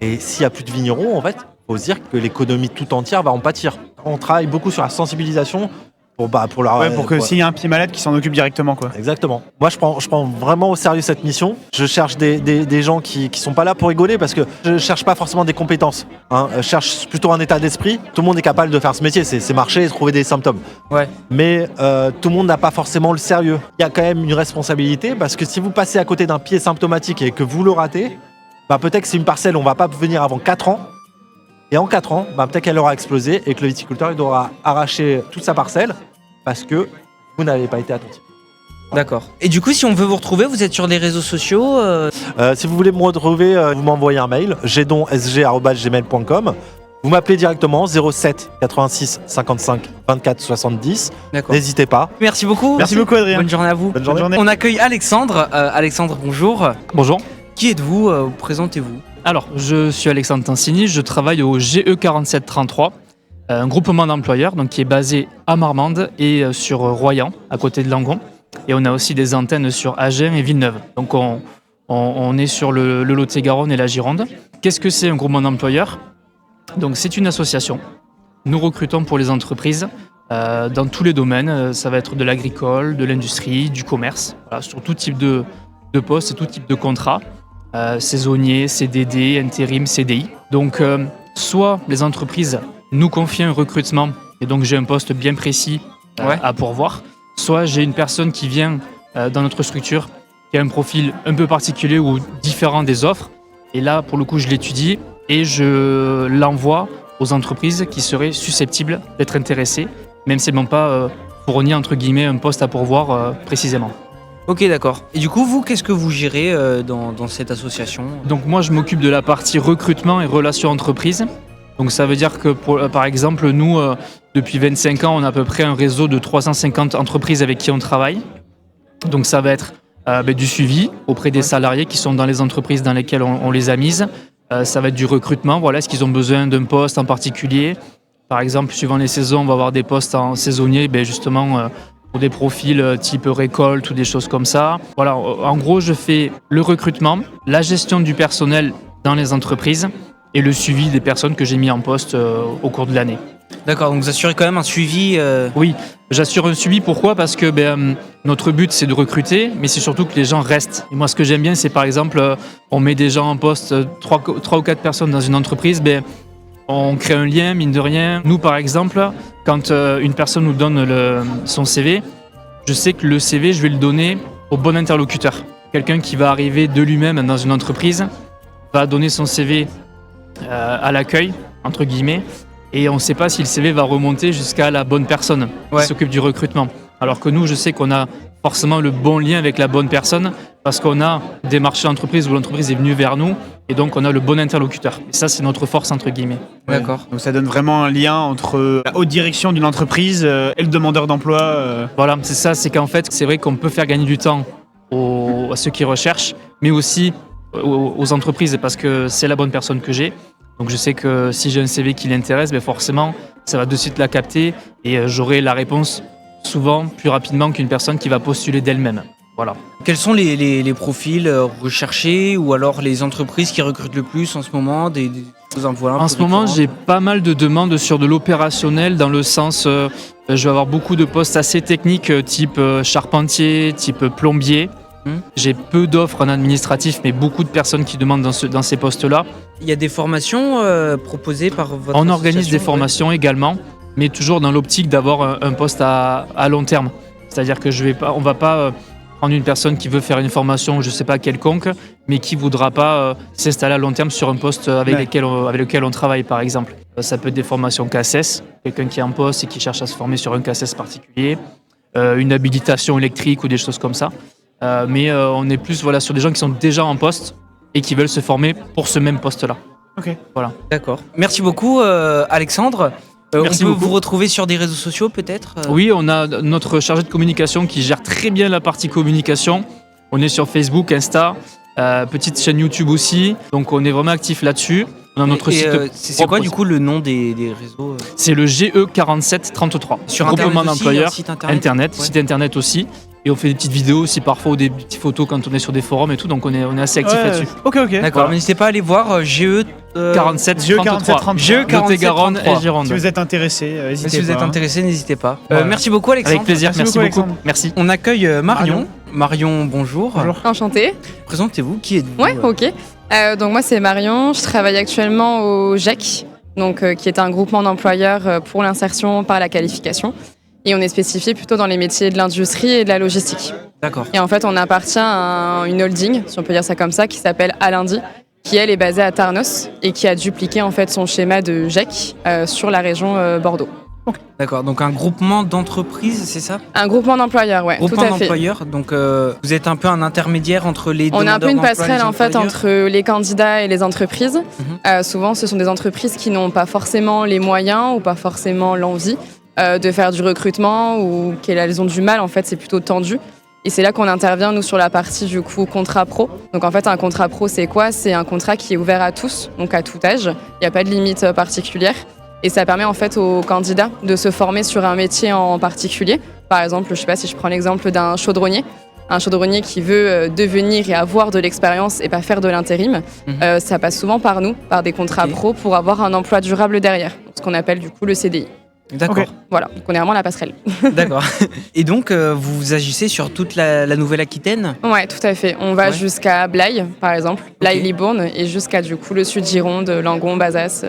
Et s'il n'y a plus de vignerons, en fait, il faut se dire que l'économie tout entière va en pâtir. On travaille beaucoup sur la sensibilisation pour que s'il y a un pied malade, qui s'en occupe directement, quoi. Exactement. Moi, je prends vraiment au sérieux cette mission. Je cherche des gens qui sont pas là pour rigoler, parce que je cherche pas forcément des compétences. Je cherche plutôt un état d'esprit. Tout le monde est capable de faire ce métier, c'est marcher et trouver des symptômes. Ouais. Mais tout le monde n'a pas forcément le sérieux. Il y a quand même une responsabilité, parce que si vous passez à côté d'un pied symptomatique et que vous le ratez, peut-être que c'est une parcelle, on va pas venir avant 4 ans. Et en 4 ans, peut-être qu'elle aura explosé et que le viticulteur il devra arracher toute sa parcelle parce que vous n'avez pas été attentif. D'accord. Et du coup, si on veut vous retrouver, vous êtes sur les réseaux sociaux Si vous voulez me retrouver, vous m'envoyez un mail, gedonsg@gmail.com. Vous m'appelez directement 07 86 55 24 70. D'accord. N'hésitez pas. Merci beaucoup. Merci beaucoup, Adrien. Bonne journée à vous. Bonne journée. On accueille Alexandre. Alexandre, bonjour. Bonjour. Qui êtes-vous Présentez-vous. Alors, je suis Alexandre Tansini, je travaille au GE 4733, un groupement d'employeurs donc, qui est basé à Marmande et sur Royan, à côté de Langon. Et on a aussi des antennes sur Agen et Villeneuve. Donc on est sur le Lot-et-Garonne et la Gironde. Qu'est-ce que c'est un groupement d'employeurs ? Donc c'est une association. Nous recrutons pour les entreprises dans tous les domaines. Ça va être de l'agricole, de l'industrie, du commerce, voilà, sur tout type de postes et tout type de contrats. Saisonniers, CDD, intérim, CDI. Donc soit les entreprises nous confient un recrutement et donc j'ai un poste bien précis à pourvoir, soit j'ai une personne qui vient dans notre structure qui a un profil un peu particulier ou différent des offres et là pour le coup je l'étudie et je l'envoie aux entreprises qui seraient susceptibles d'être intéressées, même si elles n'ont pas fourni entre guillemets un poste à pourvoir précisément. Ok, d'accord. Et du coup, vous, qu'est-ce que vous gérez dans cette association ? Donc moi, je m'occupe de la partie recrutement et relations entreprises. Donc ça veut dire que, par exemple, nous, depuis 25 ans, on a à peu près un réseau de 350 entreprises avec qui on travaille. Donc ça va être du suivi auprès des salariés qui sont dans les entreprises dans lesquelles on les a mises. Ça va être du recrutement. Voilà, est-ce qu'ils ont besoin d'un poste en particulier ? Par exemple, suivant les saisons, on va avoir des postes en saisonnier, justement... pour des profils type récolte ou des choses comme ça. Voilà, en gros, je fais le recrutement, la gestion du personnel dans les entreprises et le suivi des personnes que j'ai mis en poste au cours de l'année. D'accord, donc vous assurez quand même un suivi Oui, j'assure un suivi. Pourquoi ? Parce que notre but, c'est de recruter, mais c'est surtout que les gens restent. Et moi, ce que j'aime bien, c'est par exemple, on met des gens en poste, 3 ou 4 personnes dans une entreprise, on crée un lien, mine de rien. Nous, par exemple, quand une personne nous donne son CV, je sais que le CV, je vais le donner au bon interlocuteur. Quelqu'un qui va arriver de lui-même dans une entreprise va donner son CV à l'accueil, entre guillemets, et on ne sait pas si le CV va remonter jusqu'à la bonne personne qui s'occupe du recrutement. Alors que nous, je sais qu'on a forcément le bon lien avec la bonne personne parce qu'on a démarché l'entreprise où l'entreprise est venue vers nous et donc on a le bon interlocuteur. Et ça, c'est notre force, entre guillemets. D'accord. Donc ça donne vraiment un lien entre la haute direction d'une entreprise et le demandeur d'emploi. Voilà, c'est ça. C'est qu'en fait, c'est vrai qu'on peut faire gagner du temps à ceux qui recherchent, mais aussi aux entreprises parce que c'est la bonne personne que j'ai. Donc je sais que si j'ai un CV qui l'intéresse, forcément, ça va de suite la capter et j'aurai la réponse souvent plus rapidement qu'une personne qui va postuler d'elle-même. Voilà. Quels sont les profils recherchés ou alors les entreprises qui recrutent le plus en ce moment des emplois En ce moment, j'ai pas mal de demandes sur de l'opérationnel dans le sens, je vais avoir beaucoup de postes assez techniques type charpentier, type plombier. J'ai peu d'offres en administratif, mais beaucoup de personnes qui demandent dans ces postes-là. Il y a des formations proposées par votre On organise des association, formations également, mais toujours dans l'optique d'avoir un poste à long terme. C'est-à-dire que on va pas prendre une personne qui veut faire une formation, je sais pas quelconque, mais qui voudra pas s'installer à long terme sur un poste avec lequel on travaille, par exemple. Ça peut être des formations CACES, quelqu'un qui est en poste et qui cherche à se former sur un CACES particulier, une habilitation électrique ou des choses comme ça. Mais on est plus sur des gens qui sont déjà en poste et qui veulent se former pour ce même poste-là. Ok. Voilà. D'accord. Merci beaucoup, Alexandre. Merci on peut beaucoup. vous retrouver sur des réseaux sociaux, peut-être Oui, on a notre chargé de communication qui gère très bien la partie communication. On est sur Facebook, Insta, petite chaîne YouTube aussi. Donc on est vraiment actif là-dessus. On a notre site. C'est quoi du coup le nom des réseaux C'est le GE 4733. Sur Groupement Internet aussi, d'employeurs, site internet site internet aussi. Et on fait des petites vidéos aussi parfois ou des petites photos quand on est sur des forums et tout. Donc on est assez actif là-dessus. Ok. D'accord. Voilà. N'hésitez pas à aller voir GE 4733. GE 4733. et Gironde. Si vous êtes intéressé, n'hésitez Si vous êtes pas. intéressé, n'hésitez pas. Voilà. Merci beaucoup, Alexandre. Avec plaisir, merci beaucoup. Alexandre. Merci. On accueille Marion. Marion, bonjour. Enchantée. Présentez-vous, qui êtes-vous Ouais, ok. Donc moi c'est Marion, je travaille actuellement au GEC, qui est un groupement d'employeurs pour l'insertion par la qualification. Et on est spécifié plutôt dans les métiers de l'industrie et de la logistique. D'accord. Et en fait on appartient à une holding, si on peut dire ça comme ça, qui s'appelle Alundi, qui elle est basée à Tarnos et qui a dupliqué en fait son schéma de GEC sur la région Bordeaux. D'accord, donc un groupement d'entreprises, c'est ça? Un groupement d'employeurs, ouais, tout à fait. Groupement d'employeurs, donc vous êtes un peu un intermédiaire entre les On est un peu une demandeurs passerelle d'emploi en fait entre les candidats et les entreprises. Souvent, ce sont des entreprises qui n'ont pas forcément les moyens ou pas forcément l'envie de faire du recrutement ou qu'elles ont du mal, en fait, c'est plutôt tendu. Et c'est là qu'on intervient, nous, sur la partie, du coup, contrat pro. Donc, en fait, un contrat pro, c'est quoi? C'est un contrat qui est ouvert à tous, donc à tout âge. Il n'y a pas de limite particulière. Et ça permet, en fait, aux candidats de se former sur un métier en particulier. Par exemple, je ne sais pas si je prends l'exemple d'un chaudronnier. Un chaudronnier qui veut devenir et avoir de l'expérience et pas faire de l'intérim. Ça passe souvent par nous, par des contrats pro, pour avoir un emploi durable derrière. Ce qu'on appelle, du coup, le CDI. D'accord. Okay. Voilà, donc on est vraiment la passerelle. D'accord. Et donc, vous agissez sur toute la Nouvelle-Aquitaine? Ouais, tout à fait. On va jusqu'à Blaye, par exemple, Blaye-Libourne, et jusqu'à du coup le sud Gironde, Langon, Bazas,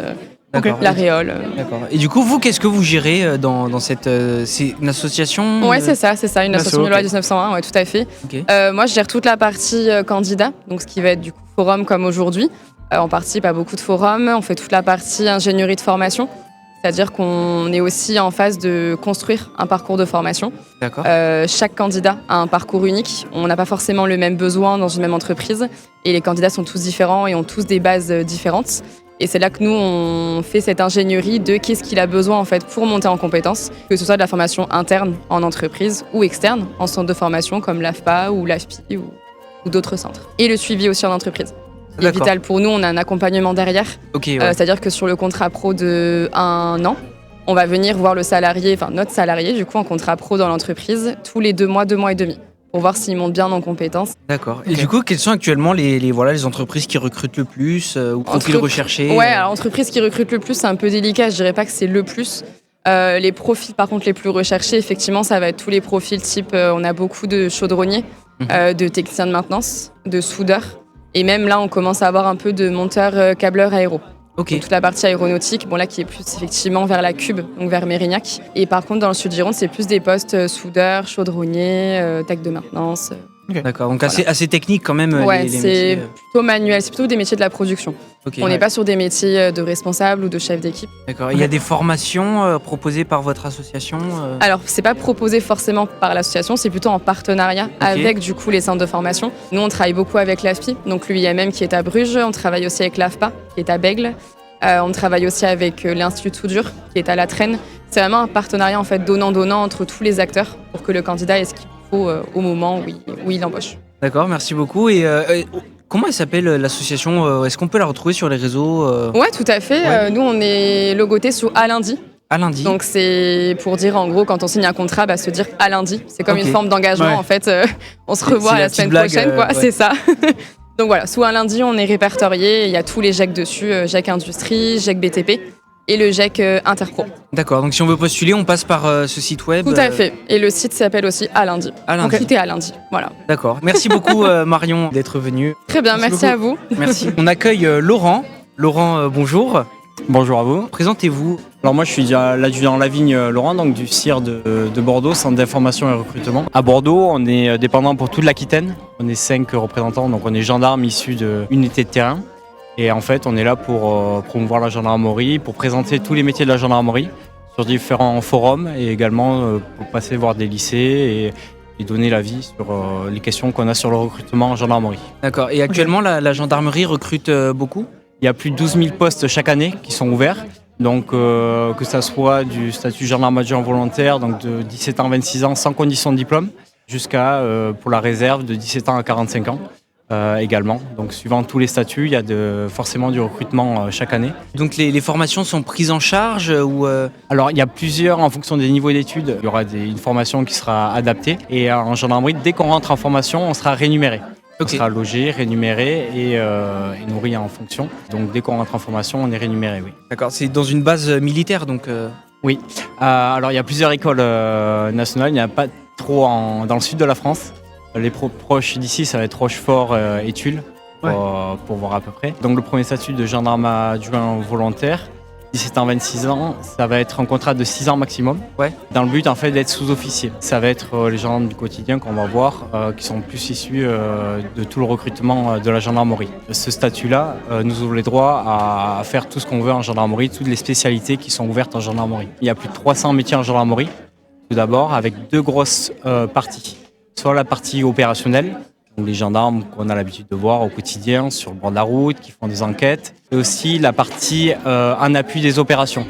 La Réole. D'accord. Et du coup, vous, qu'est-ce que vous gérez dans cette... c'est une association? Ouais, c'est ça, une association de loi 1901, ouais, tout à fait. Moi, je gère toute la partie candidat, donc ce qui va être du coup forum comme aujourd'hui. On participe à beaucoup de forums, on fait toute la partie ingénierie de formation. C'est-à-dire qu'on est aussi en phase de construire un parcours de formation. D'accord. Chaque candidat a un parcours unique. On n'a pas forcément le même besoin dans une même entreprise. Et les candidats sont tous différents et ont tous des bases différentes. Et c'est là que nous, on fait cette ingénierie de qu'est-ce qu'il a besoin en fait pour monter en compétences, que ce soit de la formation interne en entreprise ou externe, en centre de formation comme l'AFPA ou l'AFPI ou d'autres centres. Et le suivi aussi en entreprise. C'est vital pour nous, on a un accompagnement derrière. Ouais. C'est-à-dire que sur le contrat pro de 1 an, on va venir voir le salarié, enfin notre salarié du coup en contrat pro dans l'entreprise tous les 2 mois et demi, pour voir s'il monte bien en compétences. D'accord. Et du coup, quelles sont actuellement les entreprises qui recrutent le plus ou profils recherchés? Ouais, alors entreprises qui recrutent le plus, c'est un peu délicat, je dirais pas que c'est le plus. Les profils par contre les plus recherchés, effectivement, ça va être tous les profils type, on a beaucoup de chaudronniers, de techniciens de maintenance, de soudeurs. Et même là, on commence à avoir un peu de monteurs câbleurs aéro. Donc, toute la partie aéronautique, bon là qui est plus effectivement vers la Cube, donc vers Mérignac. Et par contre, dans le sud Gironde, c'est plus des postes soudeurs, chaudronniers, tech de maintenance. D'accord, donc assez technique quand même. Ouais, c'est plutôt manuel, c'est plutôt des métiers de la production. On n'est pas sur des métiers de responsable ou de chef d'équipe. D'accord, il y a des formations proposées par votre association Alors, c'est pas proposé forcément par l'association, c'est plutôt en partenariat avec du coup les centres de formation. Nous, on travaille beaucoup avec l'AFPI, donc l'UIMM qui est à Bruges, on travaille aussi avec l'AFPA qui est à Bègles, on travaille aussi avec l'Institut de soudure qui est à La Traîne. C'est vraiment un partenariat en fait donnant-donnant entre tous les acteurs pour que le candidat ait ce qu'il faut au moment où il embauche. D'accord, merci beaucoup. Et comment elle s'appelle l'association? Est-ce qu'on peut la retrouver sur les réseaux Ouais, tout à fait. Nous, on est logoté sous à lundi. À lundi. Donc c'est pour dire en gros quand on signe un contrat, se dire à lundi. C'est comme une forme d'engagement en fait. On se revoit la semaine prochaine, quoi. C'est ça. Donc voilà, sous un lundi, on est répertorié. Il y a tous les GEC dessus, GEC Industrie, GEC BTP et le GEC Interpro. D'accord, donc si on veut postuler, on passe par ce site web. Tout à fait. Et le site s'appelle aussi à lundi. À lundi. Donc tout est à lundi. Voilà. D'accord. Merci beaucoup Marion d'être venue. Très bien, merci à vous. Merci. On accueille Laurent. Laurent, bonjour. Bonjour à vous. Présentez-vous. Alors moi je suis l'adjudant Lavigne Laurent, donc du CIR de Bordeaux, Centre d'information et recrutement. À Bordeaux, on est dépendant pour toute l'Aquitaine. On est 5 représentants, donc on est gendarmes issus d'unités de terrain. Et en fait, on est là pour promouvoir la gendarmerie, pour présenter tous les métiers de la gendarmerie sur différents forums et également pour passer voir des lycées et donner l'avis sur les questions qu'on a sur le recrutement en gendarmerie. D'accord. Et actuellement, la gendarmerie recrute beaucoup? Il y a plus de 12 000 postes chaque année qui sont ouverts. Donc que ça soit du statut gendarme adjoint volontaire, donc de 17 ans à 26 ans sans condition de diplôme, jusqu'à pour la réserve de 17 ans à 45 ans. Également. Donc suivant tous les statuts, il y a forcément du recrutement chaque année. Donc les formations sont prises en charge ou Alors il y a plusieurs en fonction des niveaux d'études. Il y aura une formation qui sera adaptée. Et en gendarmerie, dès qu'on rentre en formation, on sera rémunéré. On sera logé, rémunéré et nourri en fonction. Donc dès qu'on rentre en formation, on est rémunéré, oui. D'accord, c'est dans une base militaire donc Oui. Alors il y a plusieurs écoles nationales, il n'y en a pas trop dans le sud de la France. Les proches d'ici, ça va être Rochefort et Tulle, pour voir à peu près. Donc le premier statut de gendarme adjoint volontaire. 17 ans, 26 ans, ça va être un contrat de 6 ans maximum. Ouais. Dans le but en fait d'être sous-officier. Ça va être les gendarmes du quotidien qu'on va voir, qui sont plus issus de tout le recrutement de la gendarmerie. Ce statut-là nous ouvre les droits à faire tout ce qu'on veut en gendarmerie, toutes les spécialités qui sont ouvertes en gendarmerie. Il y a plus de 300 métiers en gendarmerie, tout d'abord, avec 2 grosses parties. Soit la partie opérationnelle, donc les gendarmes qu'on a l'habitude de voir au quotidien sur le bord de la route, qui font des enquêtes, et aussi la partie en appui des opérations,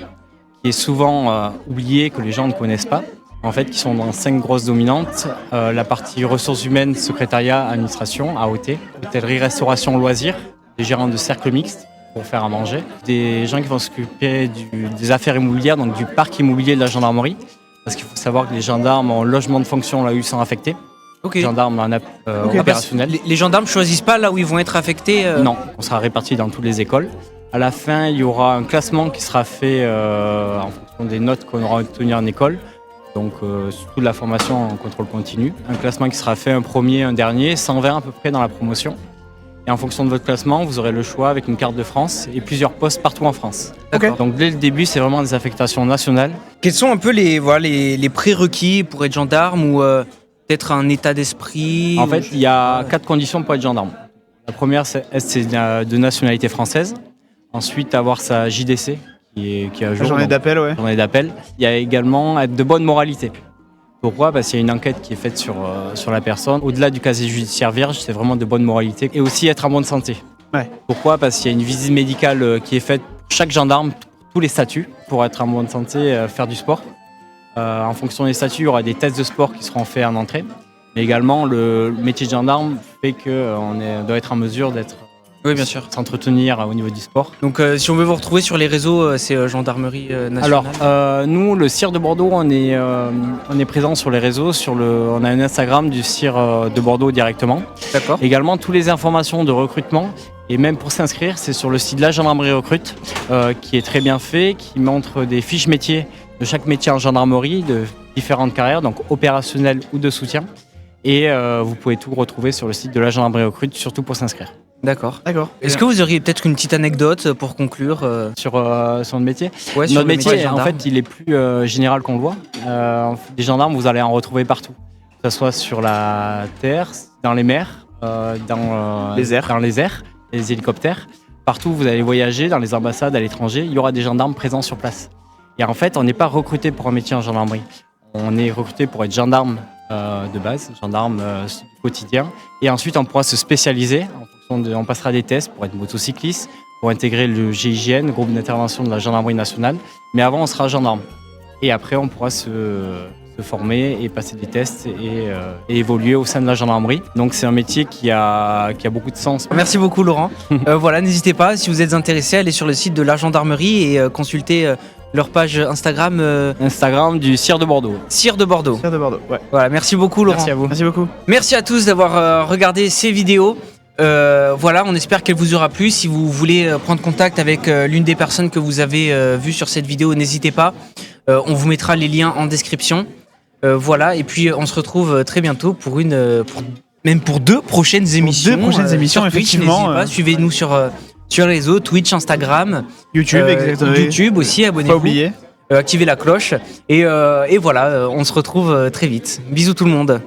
qui est souvent oubliée, que les gens ne connaissent pas, en fait, qui sont dans 5 grosses dominantes. La partie ressources humaines, secrétariat, administration, AOT, hôtellerie, restauration, loisirs, des gérants de cercles mixtes pour faire à manger, des gens qui vont s'occuper des affaires immobilières, donc du parc immobilier de la gendarmerie, parce qu'il faut savoir que les gendarmes en logement de fonction là où ils sont affectés. Okay. Gendarmes opérationnels. Les gendarmes choisissent pas là où ils vont être affectés Non, on sera répartis dans toutes les écoles. À la fin, il y aura un classement qui sera fait en fonction des notes qu'on aura obtenues en école. Donc, toute la formation en contrôle continu. Un classement qui sera fait un premier, un dernier, 120 à peu près dans la promotion. Et en fonction de votre classement, vous aurez le choix avec une carte de France et plusieurs postes partout en France. D'accord. Donc, dès le début, c'est vraiment des affectations nationales. Quels sont un peu les prérequis pour être gendarme ou peut-être un état d'esprit? En fait, il y a 4 conditions pour être gendarme. La première, c'est de nationalité française. Ensuite, avoir sa JDC, qui est à jour. Journée d'appel, ouais. Journée d'appel. Il y a également être de bonne moralité. Pourquoi ? Parce qu'il y a une enquête qui est faite sur la personne. Au-delà du casier judiciaire vierge, c'est vraiment de bonne moralité. Et aussi être en bonne santé. Ouais. Pourquoi ? Parce qu'il y a une visite médicale qui est faite pour chaque gendarme, tous les statuts, pour être en bonne santé, faire du sport. En fonction des statuts, il y aura des tests de sport qui seront faits en entrée. Mais également, le métier de gendarme fait qu'on doit être en mesure d'être... Oui, bien sûr. S'entretenir au niveau du sport. Donc, si on veut vous retrouver sur les réseaux, c'est Gendarmerie Nationale. Alors, nous, le CIR de Bordeaux, on est présent sur les réseaux. On a un Instagram du CIR de Bordeaux directement. D'accord. Également, toutes les informations de recrutement, et même pour s'inscrire, c'est sur le site de la Gendarmerie Recrute, qui est très bien fait, qui montre des fiches métiers de chaque métier en gendarmerie, de différentes carrières, donc opérationnelles ou de soutien. Et vous pouvez tout retrouver sur le site de la Gendarmerie Recrute, surtout pour s'inscrire. D'accord. Est-ce que vous auriez peut-être une petite anecdote pour conclure sur notre métier? Ouais, notre métier, en fait, il est plus général qu'on le voit. Des gendarmes, vous allez en retrouver partout. Que ce soit sur la terre, dans les mers, dans les airs, les hélicoptères. Partout où vous allez voyager, dans les ambassades, à l'étranger, il y aura des gendarmes présents sur place. Et en fait, on n'est pas recruté pour un métier en gendarmerie. On est recruté pour être gendarme de base, gendarme du quotidien. Et ensuite, on pourra se spécialiser. On passera des tests pour être motocycliste, pour intégrer le GIGN, le groupe d'intervention de la gendarmerie nationale. Mais avant, on sera gendarme. Et après, on pourra se former et passer des tests et évoluer au sein de la gendarmerie. Donc, c'est un métier qui a beaucoup de sens. Merci beaucoup, Laurent. Voilà, n'hésitez pas, si vous êtes intéressé, allez sur le site de la gendarmerie et consultez leur page Instagram. Instagram du CIR de Bordeaux. CIR de Bordeaux. CIR de Bordeaux, ouais. Voilà, merci beaucoup, Laurent. Merci à vous. Merci beaucoup. Merci à tous d'avoir regardé ces vidéos. Voilà, on espère qu'elle vous aura plu. Si vous voulez prendre contact avec l'une des personnes que vous avez vues sur cette vidéo, n'hésitez pas. On vous mettra les liens en description. Voilà, et puis on se retrouve très bientôt pour même pour 2 prochaines émissions. 2 prochaines émissions, sur Twitch, effectivement. N'hésitez pas, suivez-nous sur les réseaux, Twitch, Instagram, YouTube, exactement. YouTube aussi, abonnez-vous. Pas oublier. Activez la cloche. Et voilà, on se retrouve très vite. Bisous tout le monde.